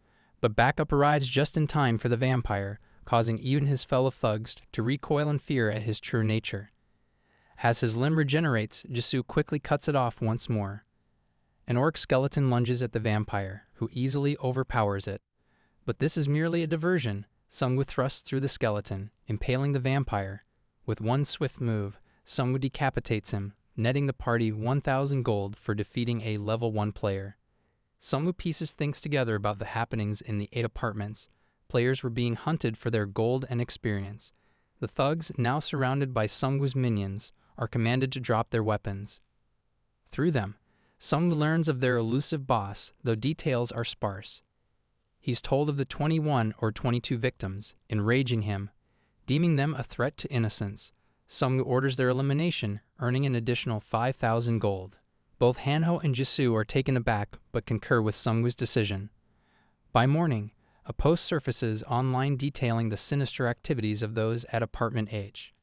but backup arrives just in time for the vampire, causing even his fellow thugs to recoil in fear at his true nature. As his limb regenerates, Jisoo quickly cuts it off once more. An orc skeleton lunges at the vampire, who easily overpowers it. But this is merely a diversion. Seongwu thrusts through the skeleton, impaling the vampire. With one swift move, Seongwu decapitates him, netting the party 1,000 gold for defeating a level 1 player. Seongwu pieces things together about the happenings in the 8 apartments. Players were being hunted for their gold and experience. The thugs, now surrounded by Seongwu's minions, are commanded to drop their weapons. Through them, Seongwu learns of their elusive boss, though details are sparse. He's told of the 21 or 22 victims, enraging him. Deeming them a threat to innocence, Seongwu orders their elimination, earning an additional 5,000 gold. Both Hanho and Jisoo are taken aback but concur with Seongwu's decision. By morning, a post surfaces online detailing the sinister activities of those at Apartment H.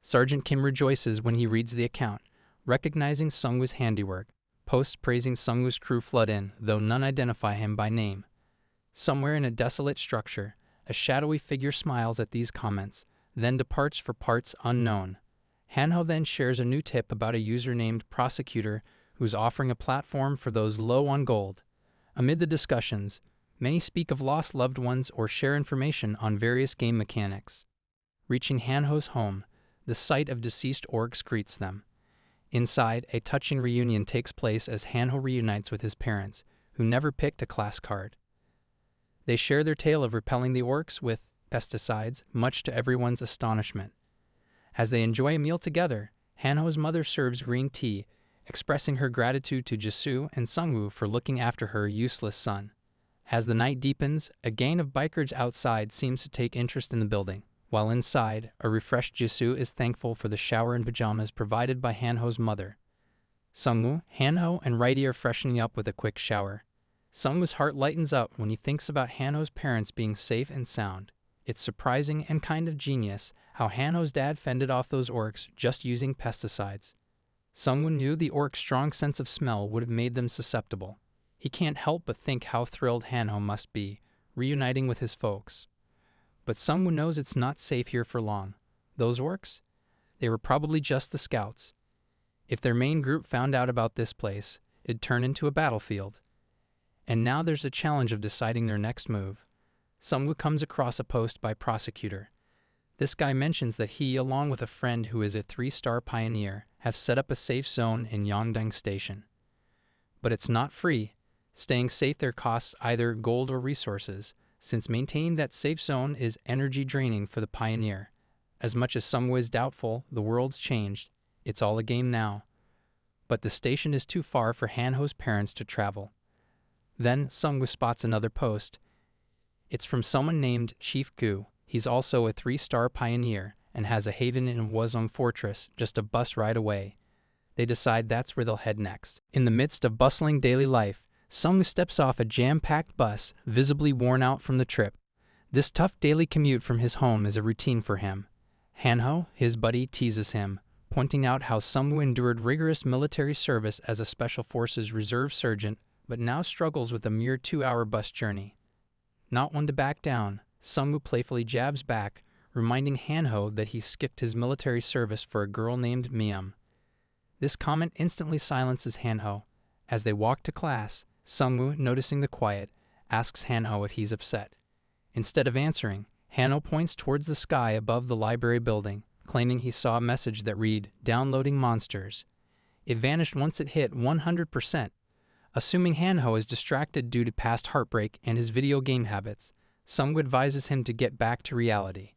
Sergeant Kim rejoices when he reads the account, recognizing Seongwu's handiwork. Posts praising Seongwu's crew flood in, though none identify him by name. Somewhere in a desolate structure, a shadowy figure smiles at these comments, then departs for parts unknown. Hanho then shares a new tip about a user named Prosecutor who's offering a platform for those low on gold. Amid the discussions, many speak of lost loved ones or share information on various game mechanics. Reaching Hanho's home, the sight of deceased orcs greets them. Inside, a touching reunion takes place as Hanho reunites with his parents, who never picked a class card. They share their tale of repelling the orcs with pesticides, much to everyone's astonishment. As they enjoy a meal together, Hanho's mother serves green tea, expressing her gratitude to Jisoo and Seongwu for looking after her useless son. As the night deepens, a gang of bikers outside seems to take interest in the building, while inside, a refreshed Jisoo is thankful for the shower and pajamas provided by Hanho's mother. Seongwu, Hanho, and Righty are freshening up with a quick shower. Seongwu's heart lightens up when he thinks about Hanho's parents being safe and sound. It's surprising and kind of genius how Hanho's dad fended off those orcs just using pesticides. Seongwu knew the orcs' strong sense of smell would have made them susceptible. He can't help but think how thrilled Hanho must be, reuniting with his folks. But Seongwu knows it's not safe here for long. Those orcs? They were probably just the scouts. If their main group found out about this place, it'd turn into a battlefield. And now there's a challenge of deciding their next move. Seongwu comes across a post by Prosecutor. This guy mentions that he, along with a friend who is a 3-star pioneer, have set up a safe zone in Yongdong Station. But it's not free. Staying safe there costs either gold or resources, since maintaining that safe zone is energy draining for the pioneer. As much as Seongwu is doubtful, the world's changed. It's all a game now. But the station is too far for Hanho's parents to travel. Then Seongwu spots another post. It's from someone named Chief Gu. He's also a 3-star pioneer, and has a haven in Hwasong Fortress just a bus ride away. They decide that's where they'll head next. In the midst of bustling daily life, Seongwu steps off a jam-packed bus, visibly worn out from the trip. This tough daily commute from his home is a routine for him. Hanho, his buddy, teases him, pointing out how Seongwu endured rigorous military service as a Special Forces Reserve Sergeant, but now struggles with a mere 2-hour bus journey. Not one to back down, Seongwu playfully jabs back, reminding Hanho that he skipped his military service for a girl named Miam. This comment instantly silences Hanho. As they walk to class, Seongwu, noticing the quiet, asks Hanho if he's upset. Instead of answering, Hanho points towards the sky above the library building, claiming he saw a message that read, "Downloading monsters." It vanished once it hit 100%. Assuming Hanho is distracted due to past heartbreak and his video game habits, Seongwu advises him to get back to reality.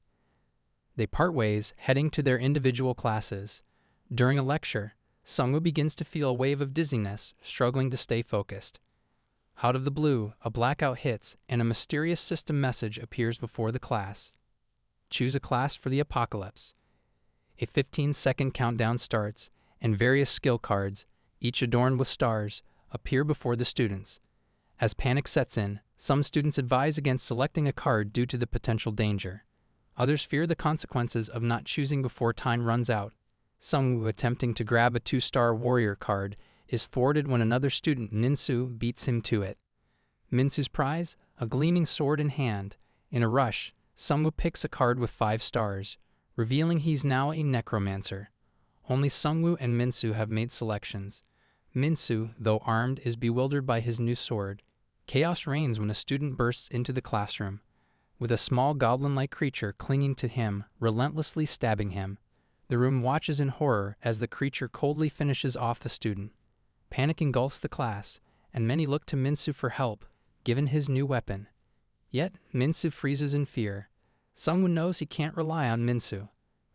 They part ways, heading to their individual classes. During a lecture, Seongwu begins to feel a wave of dizziness, struggling to stay focused. Out of the blue, a blackout hits, and a mysterious system message appears before the class. Choose a class for the apocalypse. A 15-second countdown starts, and various skill cards, each adorned with stars, appear before the students. As panic sets in, some students advise against selecting a card due to the potential danger. Others fear the consequences of not choosing before time runs out. Seongwu, attempting to grab a 2-star warrior card, is thwarted when another student, Minsu, beats him to it. Minsu's prize? A gleaming sword in hand. In a rush, Seongwu picks a card with 5 stars, revealing he's now a necromancer. Only Seongwu and Minsu have made selections. Minsu, though armed, is bewildered by his new sword. Chaos reigns when a student bursts into the classroom, with a small goblin-like creature clinging to him, relentlessly stabbing him. The room watches in horror as the creature coldly finishes off the student. Panic engulfs the class, and many look to Minsu for help, given his new weapon. Yet, Minsu freezes in fear. Seongwu knows he can't rely on Minsu.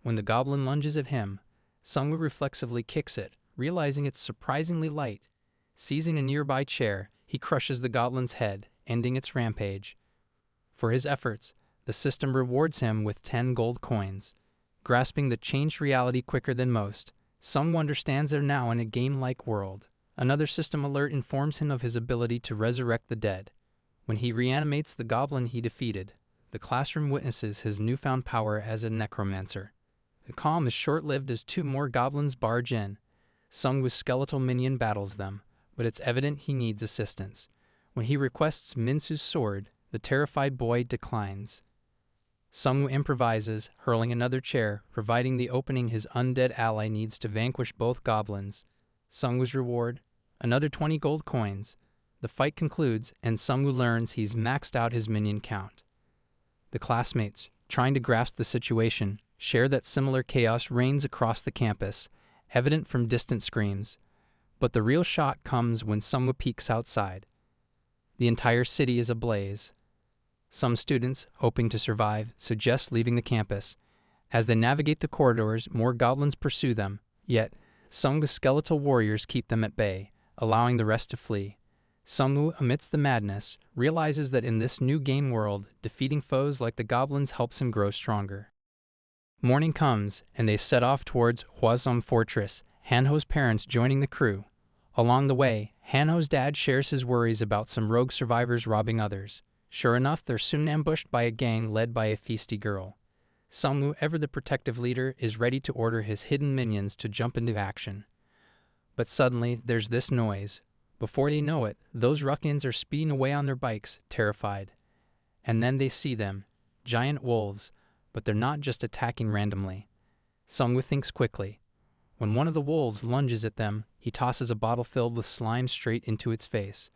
When the goblin lunges at him, Seongwu reflexively kicks it, realizing it's surprisingly light. Seizing a nearby chair, he crushes the goblin's head, ending its rampage. For his efforts, the system rewards him with 10 gold coins. Grasping the changed reality quicker than most, Seongwu understands they're now in a game-like world. Another system alert informs him of his ability to resurrect the dead. When he reanimates the goblin he defeated, the classroom witnesses his newfound power as a necromancer. The calm is short-lived as 2 more goblins barge in. Seongwu's skeletal minion battles them, but it's evident he needs assistance. When he requests Minsu's sword, the terrified boy declines. Seongwu improvises, hurling another chair, providing the opening his undead ally needs to vanquish both goblins. Seongwu's reward? Another 20 gold coins. The fight concludes, and Seongwu learns he's maxed out his minion count. The classmates, trying to grasp the situation, share that similar chaos reigns across the campus, evident from distant screams. But the real shock comes when Seongwu peeks outside. The entire city is ablaze. Some students, hoping to survive, suggest leaving the campus. As they navigate the corridors, more goblins pursue them, yet Seongwu's skeletal warriors keep them at bay, allowing the rest to flee. Seongwu, amidst the madness, realizes that in this new game world, defeating foes like the goblins helps him grow stronger. Morning comes, and they set off towards Hwasong Fortress, Hanho's parents joining the crew. Along the way, Hanho's dad shares his worries about some rogue survivors robbing others. Sure enough, they're soon ambushed by a gang led by a feisty girl. Seongwu, ever the protective leader, is ready to order his hidden minions to jump into action. But suddenly, there's this noise. Before they know it, those ruffians are speeding away on their bikes, terrified. And then they see them, giant wolves, but they're not just attacking randomly. Seongwu thinks quickly. When one of the wolves lunges at them, he tosses a bottle filled with slime straight into its face.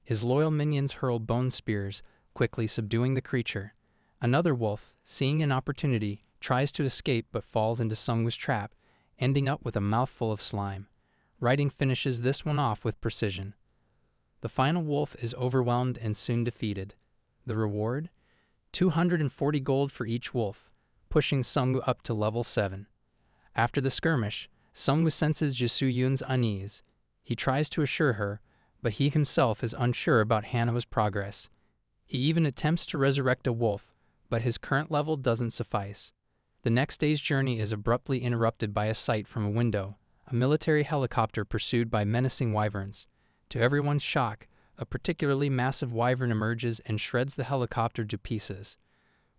His loyal minions hurl bone spears, quickly subduing the creature. Another wolf, seeing an opportunity, tries to escape but falls into Seongwu's trap, ending up with a mouthful of slime. Writing finishes this one off with precision. The final wolf is overwhelmed and soon defeated. The reward? 240 gold for each wolf, pushing Seongwu up to level 7. After the skirmish, Seongwu senses Jisoo-yoon's unease. He tries to assure her, but he himself is unsure about Hanho's progress. He even attempts to resurrect a wolf, but his current level doesn't suffice. The next day's journey is abruptly interrupted by a sight from a window, a military helicopter pursued by menacing wyverns. To everyone's shock, a particularly massive wyvern emerges and shreds the helicopter to pieces.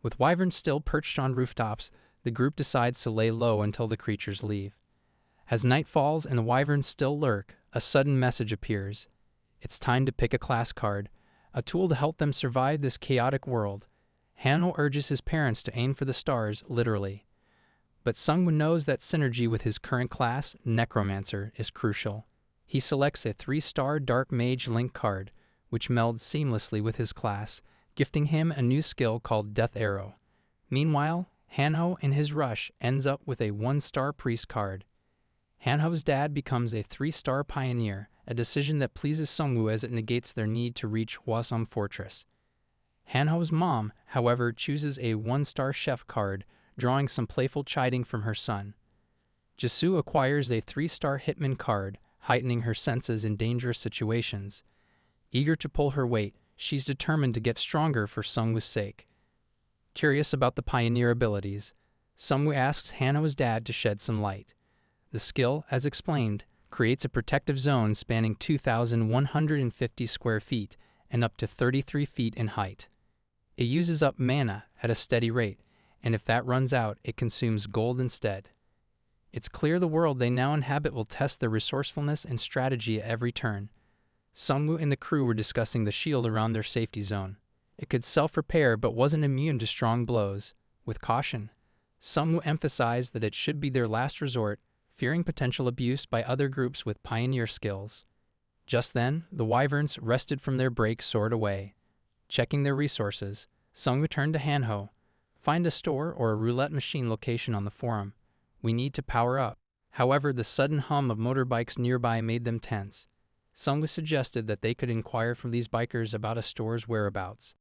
With wyverns still perched on rooftops, the group decides to lay low until the creatures leave. As night falls and the wyverns still lurk, a sudden message appears. It's time to pick a class card, a tool to help them survive this chaotic world. Hanho urges his parents to aim for the stars, literally. But Seongwu knows that synergy with his current class, Necromancer, is crucial. He selects a 3-star Dark Mage Link card, which melds seamlessly with his class, gifting him a new skill called Death Arrow. Meanwhile, Hanho, in his rush, ends up with a 1-star Priest card. Hanho's dad becomes a 3-star Pioneer, a decision that pleases Seongwu as it negates their need to reach Hwasong Fortress. Hanho's mom, however, chooses a 1-star Chef card, drawing some playful chiding from her son. Jisoo acquires a 3-star Hitman card, heightening her senses in dangerous situations. Eager to pull her weight, she's determined to get stronger for Seongwu's sake. Curious about the Pioneer abilities, Seongwu asks Hanho's dad to shed some light. The skill, as explained, creates a protective zone spanning 2,150 square feet and up to 33 feet in height. It uses up mana at a steady rate, and if that runs out, it consumes gold instead. It's clear the world they now inhabit will test their resourcefulness and strategy at every turn. Seongwu and the crew were discussing the shield around their safety zone. It could self-repair but wasn't immune to strong blows. With caution, Seongwu emphasized that it should be their last resort, fearing potential abuse by other groups with Pioneer skills. Just then, the wyverns, rested from their break, soared away. Checking their resources, Seongwu turned to Hanho. Find a store or a roulette machine location on the forum. We need to power up. However, the sudden hum of motorbikes nearby made them tense. Seongwu suggested that they could inquire from these bikers about a store's whereabouts.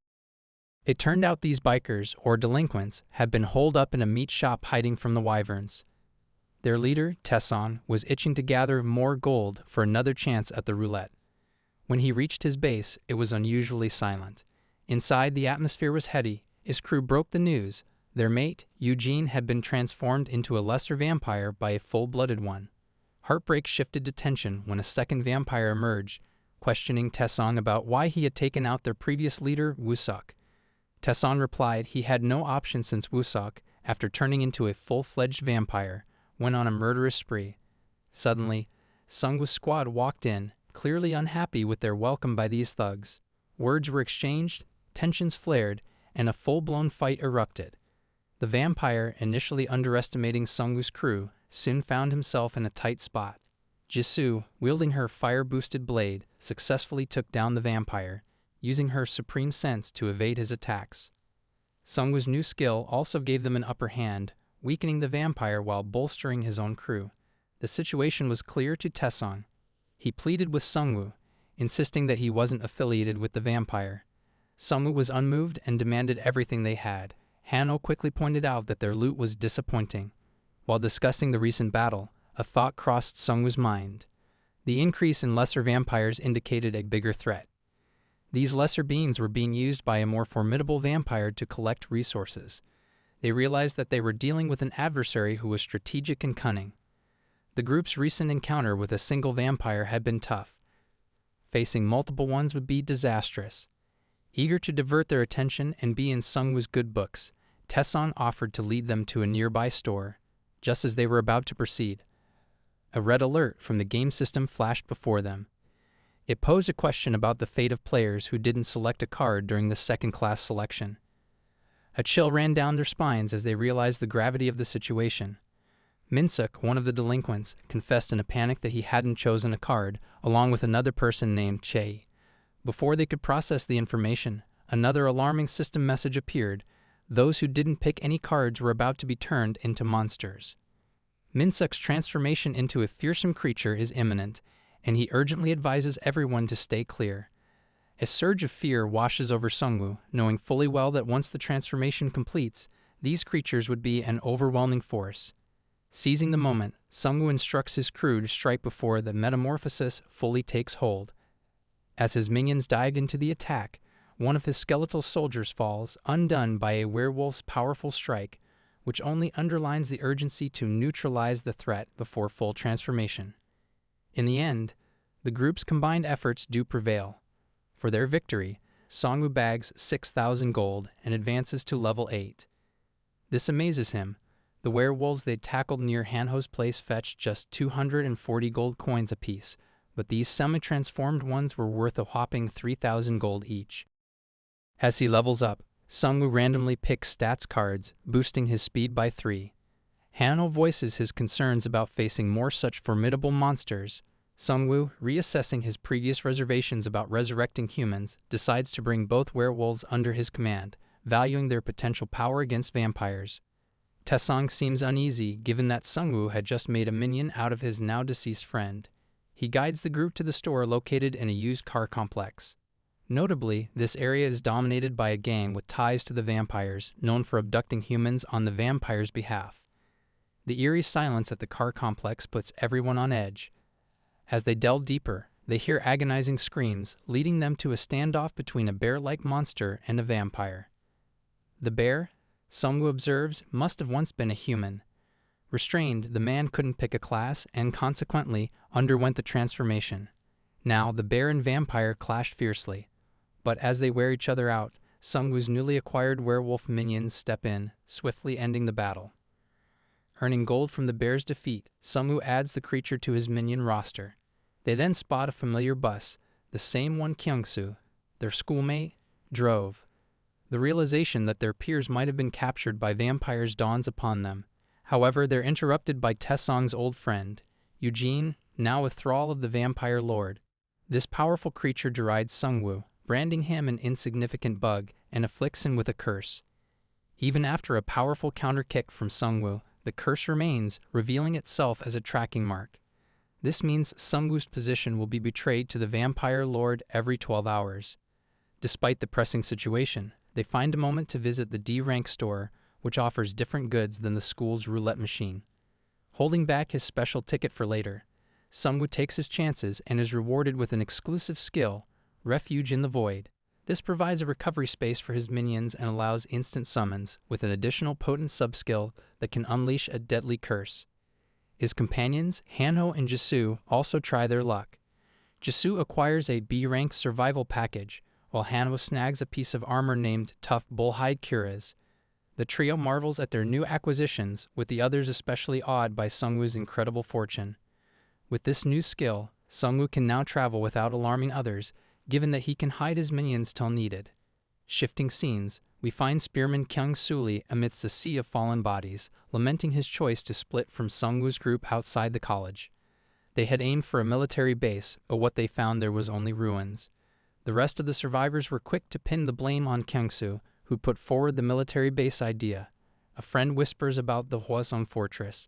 It turned out these bikers, or delinquents, had been holed up in a meat shop hiding from the wyverns. Their leader, Taeson, was itching to gather more gold for another chance at the roulette. When he reached his base, it was unusually silent. Inside, the atmosphere was heady. His crew broke the news. Their mate, Eugene, had been transformed into a lesser vampire by a full-blooded one. Heartbreak shifted to tension when a second vampire emerged, questioning Taeson about why he had taken out their previous leader, Woo-seok. Taeson replied he had no option since Woo-seok, after turning into a full-fledged vampire, went on a murderous spree. Suddenly, Seongwu's squad walked in, clearly unhappy with their welcome by these thugs. Words were exchanged, tensions flared, and a full-blown fight erupted. The vampire, initially underestimating Seongwu's crew, soon found himself in a tight spot. Jisoo, wielding her fire-boosted blade, successfully took down the vampire, using her supreme sense to evade his attacks. Seongwu's new skill also gave them an upper hand, weakening the vampire while bolstering his own crew. The situation was clear to Taeson. He pleaded with Seongwu, insisting that he wasn't affiliated with the vampire. Seongwu was unmoved and demanded everything they had. Hanho quickly pointed out that their loot was disappointing. While discussing the recent battle, a thought crossed Seongwu's mind. The increase in lesser vampires indicated a bigger threat. These lesser beings were being used by a more formidable vampire to collect resources. They realized that they were dealing with an adversary who was strategic and cunning. The group's recent encounter with a single vampire had been tough. Facing multiple ones would be disastrous. Eager to divert their attention and be in Seongwu's good books, Taeson offered to lead them to a nearby store. Just as they were about to proceed, a red alert from the game system flashed before them. It posed a question about the fate of players who didn't select a card during the second-class selection. A chill ran down their spines as they realized the gravity of the situation. Minsuk, one of the delinquents, confessed in a panic that he hadn't chosen a card, along with another person named Chae. Before they could process the information, another alarming system message appeared. Those who didn't pick any cards were about to be turned into monsters. Minsuk's transformation into a fearsome creature is imminent, and he urgently advises everyone to stay clear. A surge of fear washes over Seongwu, knowing fully well that once the transformation completes, these creatures would be an overwhelming force. Seizing the moment, Seongwu instructs his crew to strike before the metamorphosis fully takes hold. As his minions dived into the attack, one of his skeletal soldiers falls, undone by a werewolf's powerful strike. which only underlines the urgency to neutralize the threat before full transformation. In the end, the group's combined efforts do prevail. For their victory, Seongwu bags 6,000 gold and advances to level 8. This amazes him. The werewolves they tackled near Hanho's place fetched just 240 gold coins apiece, but these semi-transformed ones were worth a whopping 3,000 gold each. As he levels up, Seongwu randomly picks stats cards, boosting his speed by 3. Hanho voices his concerns about facing more such formidable monsters. Seongwu, reassessing his previous reservations about resurrecting humans, decides to bring both werewolves under his command, valuing their potential power against vampires. Taesong seems uneasy given that Seongwu had just made a minion out of his now-deceased friend. He guides the group to the store located in a used car complex. Notably, this area is dominated by a gang with ties to the vampires, known for abducting humans on the vampires' behalf. The eerie silence at the car complex puts everyone on edge. As they delve deeper, they hear agonizing screams, leading them to a standoff between a bear-like monster and a vampire. The bear, Seongwu observes, must have once been a human. Restrained, the man couldn't pick a class and consequently underwent the transformation. Now, the bear and vampire clash fiercely. But as they wear each other out, Seongwu's newly acquired werewolf minions step in, swiftly ending the battle. Earning gold from the bear's defeat, Seongwu adds the creature to his minion roster. They then spot a familiar bus, the same one Kyungsoo, their schoolmate, drove. The realization that their peers might have been captured by vampires dawns upon them. However, they're interrupted by Taesong's old friend, Eugene, now a thrall of the vampire lord. This powerful creature derides Seongwu, branding him an insignificant bug, and afflicts him with a curse. Even after a powerful counter-kick from Seongwu, the curse remains, revealing itself as a tracking mark. This means Seongwu's position will be betrayed to the vampire lord every 12 hours. Despite the pressing situation, they find a moment to visit the D-rank store, which offers different goods than the school's roulette machine. Holding back his special ticket for later, Seongwu takes his chances and is rewarded with an exclusive skill, Refuge in the Void. This provides a recovery space for his minions and allows instant summons, with an additional potent subskill that can unleash a deadly curse. His companions, Hanho and Jisoo, also try their luck. Jisoo acquires a B-rank survival package, while Hanho snags a piece of armor named Tough Bullhide Cuirass. The trio marvels at their new acquisitions, with the others especially awed by Seongwu's incredible fortune. With this new skill, Seongwu can now travel without alarming others, given that he can hide his minions till needed. Shifting scenes, we find Spearman Kyungsoo amidst a sea of fallen bodies, lamenting his choice to split from Seongwu's group outside the college. They had aimed for a military base, but what they found there was only ruins. The rest of the survivors were quick to pin the blame on Kyungsoo, who put forward the military base idea. A friend whispers about the Hwasong fortress.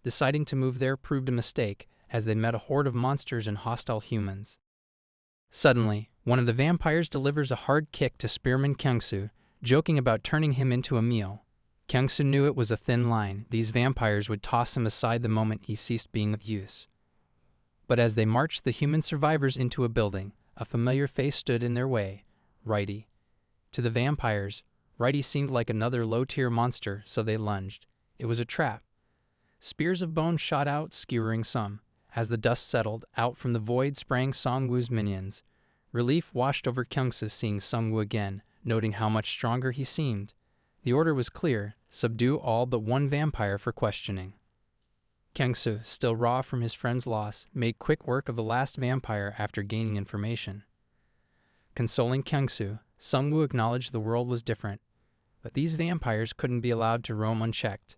Deciding to move there proved a mistake, as they met a horde of monsters and hostile humans. Suddenly, one of the vampires delivers a hard kick to Spearman Kyungsoo, joking about turning him into a meal. Kyungsoo knew it was a thin line. These vampires would toss him aside the moment he ceased being of use. But as they marched the human survivors into a building, a familiar face stood in their way, Righty. To the vampires, Righty seemed like another low-tier monster, so they lunged. It was a trap. Spears of bone shot out, skewering some. As the dust settled, out from the void sprang Seongwu's minions. Relief washed over Kyungsoo seeing Seongwu again, noting how much stronger he seemed. The order was clear: subdue all but one vampire for questioning. Kyungsoo, still raw from his friend's loss, made quick work of the last vampire after gaining information. Consoling Kyungsoo, Seongwu acknowledged the world was different, but these vampires couldn't be allowed to roam unchecked.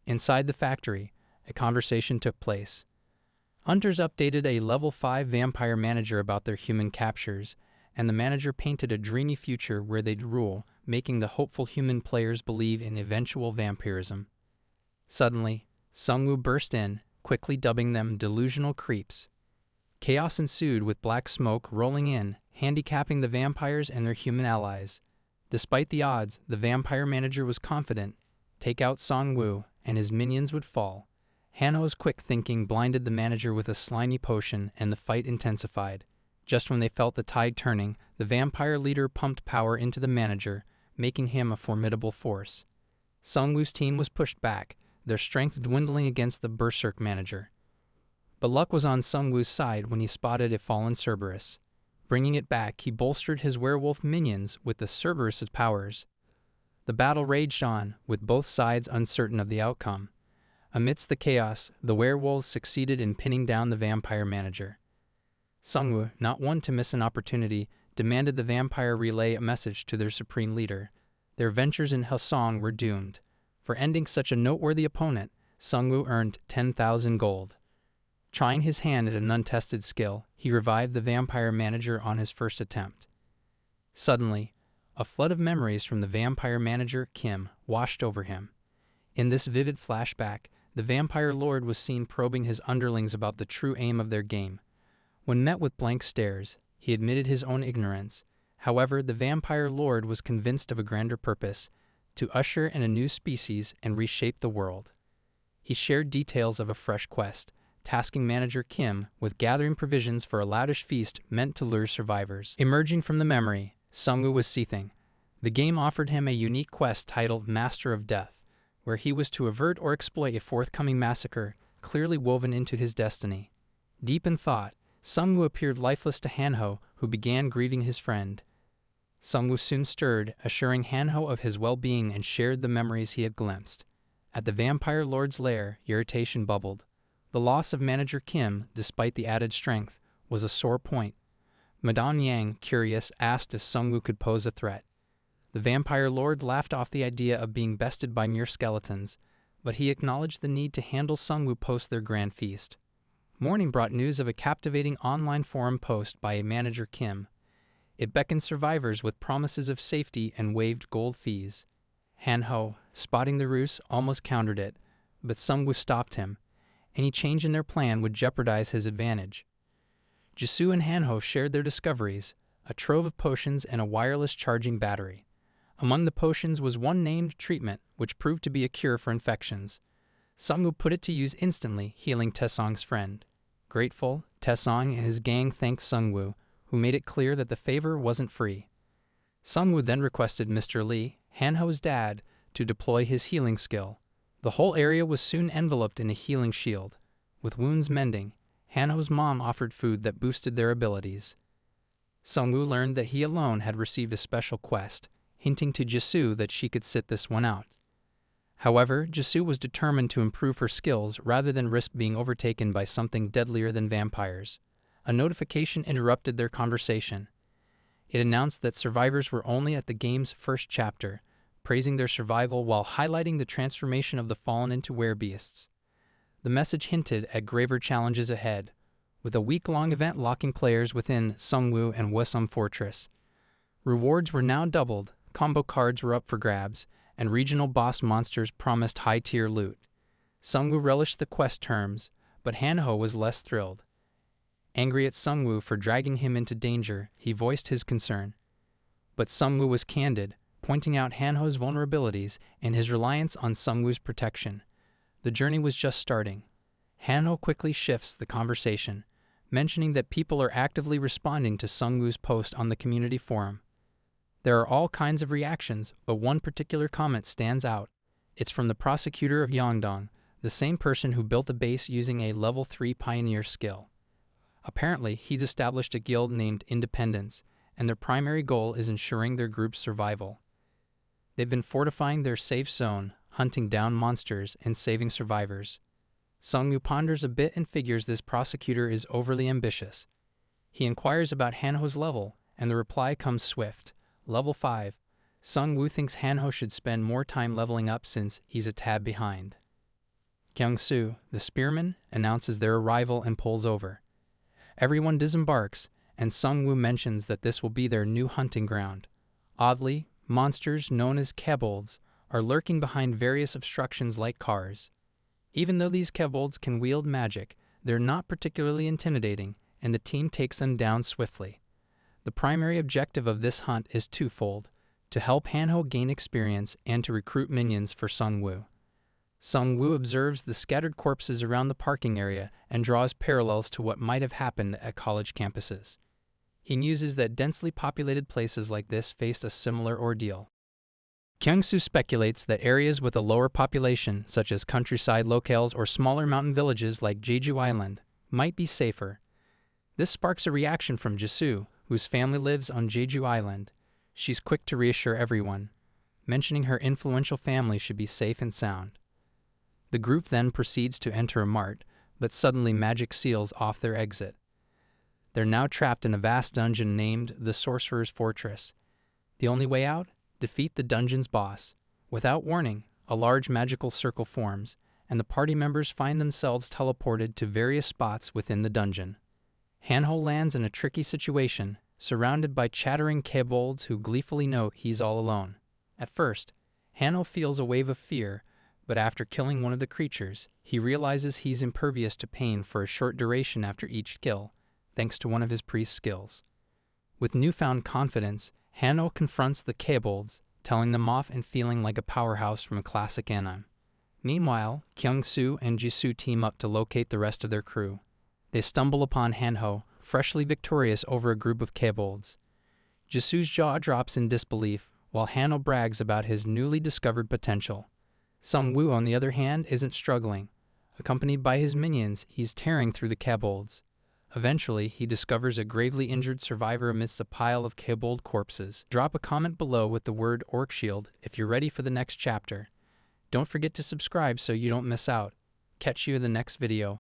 Inside the factory, a conversation took place. Hunters updated a level 5 vampire manager about their human captures, and the manager painted a dreamy future where they'd rule, making the hopeful human players believe in eventual vampirism. Suddenly, Seongwu burst in, quickly dubbing them delusional creeps. Chaos ensued with black smoke rolling in, handicapping the vampires and their human allies. Despite the odds, the vampire manager was confident. Take out Seongwu, and his minions would fall. Hanho's quick thinking blinded the manager with a slimy potion, and the fight intensified. Just when they felt the tide turning, the vampire leader pumped power into the manager, making him a formidable force. Seongwu's team was pushed back, their strength dwindling against the berserk manager. But luck was on Seongwu's side when he spotted a fallen Cerberus. Bringing it back, he bolstered his werewolf minions with the Cerberus's powers. The battle raged on, with both sides uncertain of the outcome. Amidst the chaos, the werewolves succeeded in pinning down the vampire manager. Seongwu, not one to miss an opportunity, demanded the vampire relay a message to their supreme leader. Their ventures in Hwasong were doomed. For ending such a noteworthy opponent, Seongwu earned 10,000 gold. Trying his hand at an untested skill, he revived the vampire manager on his first attempt. Suddenly, a flood of memories from the vampire manager, Kim, washed over him. In this vivid flashback, the vampire lord was seen probing his underlings about the true aim of their game. When met with blank stares, he admitted his own ignorance. However, the vampire lord was convinced of a grander purpose, to usher in a new species and reshape the world. He shared details of a fresh quest, tasking manager Kim with gathering provisions for a lavish feast meant to lure survivors. Emerging from the memory, Seongwu was seething. The game offered him a unique quest titled Master of Death, where he was to avert or exploit a forthcoming massacre, clearly woven into his destiny. Deep in thought, Seongwu appeared lifeless to Hanho, who began grieving his friend. Seongwu soon stirred, assuring Hanho of his well-being and shared the memories he had glimpsed. At the vampire lord's lair, irritation bubbled. The loss of manager Kim, despite the added strength, was a sore point. Madame Yang, curious, asked if Seongwu could pose a threat. The vampire lord laughed off the idea of being bested by mere skeletons, but he acknowledged the need to handle Seongwu post their grand feast. Morning brought news of a captivating online forum post by a manager Kim. It beckoned survivors with promises of safety and waived gold fees. Hanho, spotting the ruse, almost countered it, but Seongwu stopped him. Any change in their plan would jeopardize his advantage. Jisoo and Hanho shared their discoveries, a trove of potions and a wireless charging battery. Among the potions was one named treatment, which proved to be a cure for infections. Seongwu put it to use instantly, healing Taesong's friend. Grateful, Taesong and his gang thanked Seongwu, who made it clear that the favor wasn't free. Seongwu then requested Mr. Lee, Hanho's dad, to deploy his healing skill. The whole area was soon enveloped in a healing shield. With wounds mending, Hanho's mom offered food that boosted their abilities. Seongwu learned that he alone had received a special quest, hinting to Jisoo that she could sit this one out. However, Jisoo was determined to improve her skills rather than risk being overtaken by something deadlier than vampires. A notification interrupted their conversation. It announced that survivors were only at the game's first chapter, praising their survival while highlighting the transformation of the fallen into werebeasts. The message hinted at graver challenges ahead, with a week-long event locking players within Seongwu and Hwasong Fortress. Rewards were now doubled, combo cards were up for grabs, and regional boss monsters promised high-tier loot. Seongwu relished the quest terms, but Hanho was less thrilled. Angry at Seongwu for dragging him into danger, he voiced his concern. But Seongwu was candid, pointing out Hanho's vulnerabilities and his reliance on Seongwu's protection. The journey was just starting. Hanho quickly shifts the conversation, mentioning that people are actively responding to Seongwu's post on the community forum. There are all kinds of reactions, but one particular comment stands out. It's from the prosecutor of Yongdong, the same person who built a base using a level 3 pioneer skill. Apparently, he's established a guild named Independence, and their primary goal is ensuring their group's survival. They've been fortifying their safe zone, hunting down monsters, and saving survivors. Seongwu ponders a bit and figures this prosecutor is overly ambitious. He inquires about Hanho's level, and the reply comes swift. Level 5. Seongwu thinks Hanho should spend more time leveling up since he's a tad behind. Kyung-soo, the spearman, announces their arrival and pulls over. Everyone disembarks, and Seongwu mentions that this will be their new hunting ground. Oddly, monsters known as kobolds are lurking behind various obstructions like cars. Even though these kobolds can wield magic, they're not particularly intimidating, and the team takes them down swiftly. The primary objective of this hunt is twofold: to help Hanho gain experience and to recruit minions for Seongwu. Seongwu observes the scattered corpses around the parking area and draws parallels to what might have happened at college campuses. He muses that densely populated places like this faced a similar ordeal. Kyung-soo speculates that areas with a lower population, such as countryside locales or smaller mountain villages like Jeju Island, might be safer. This sparks a reaction from Jisoo, whose family lives on Jeju Island. She's quick to reassure everyone, mentioning her influential family should be safe and sound. The group then proceeds to enter a mart, but suddenly magic seals off their exit. They're now trapped in a vast dungeon named the Sorcerer's Fortress. The only way out? Defeat the dungeon's boss. Without warning, a large magical circle forms, and the party members find themselves teleported to various spots within the dungeon. Hanho lands in a tricky situation, surrounded by chattering kobolds who gleefully note he's all alone. At first, Hanho feels a wave of fear, but after killing one of the creatures, he realizes he's impervious to pain for a short duration after each kill, thanks to one of his priest's skills. With newfound confidence, Hanho confronts the kobolds, telling them off and feeling like a powerhouse from a classic anime. Meanwhile, Kyung-soo and Jisoo team up to locate the rest of their crew. They stumble upon Hanho, freshly victorious over a group of kobolds. Jisoo's jaw drops in disbelief, while Hanho brags about his newly discovered potential. Seongwu, on the other hand, isn't struggling. Accompanied by his minions, he's tearing through the kobolds. Eventually, he discovers a gravely injured survivor amidst a pile of kobold corpses. Drop a comment below with the word Orc Shield if you're ready for the next chapter. Don't forget to subscribe so you don't miss out. Catch you in the next video.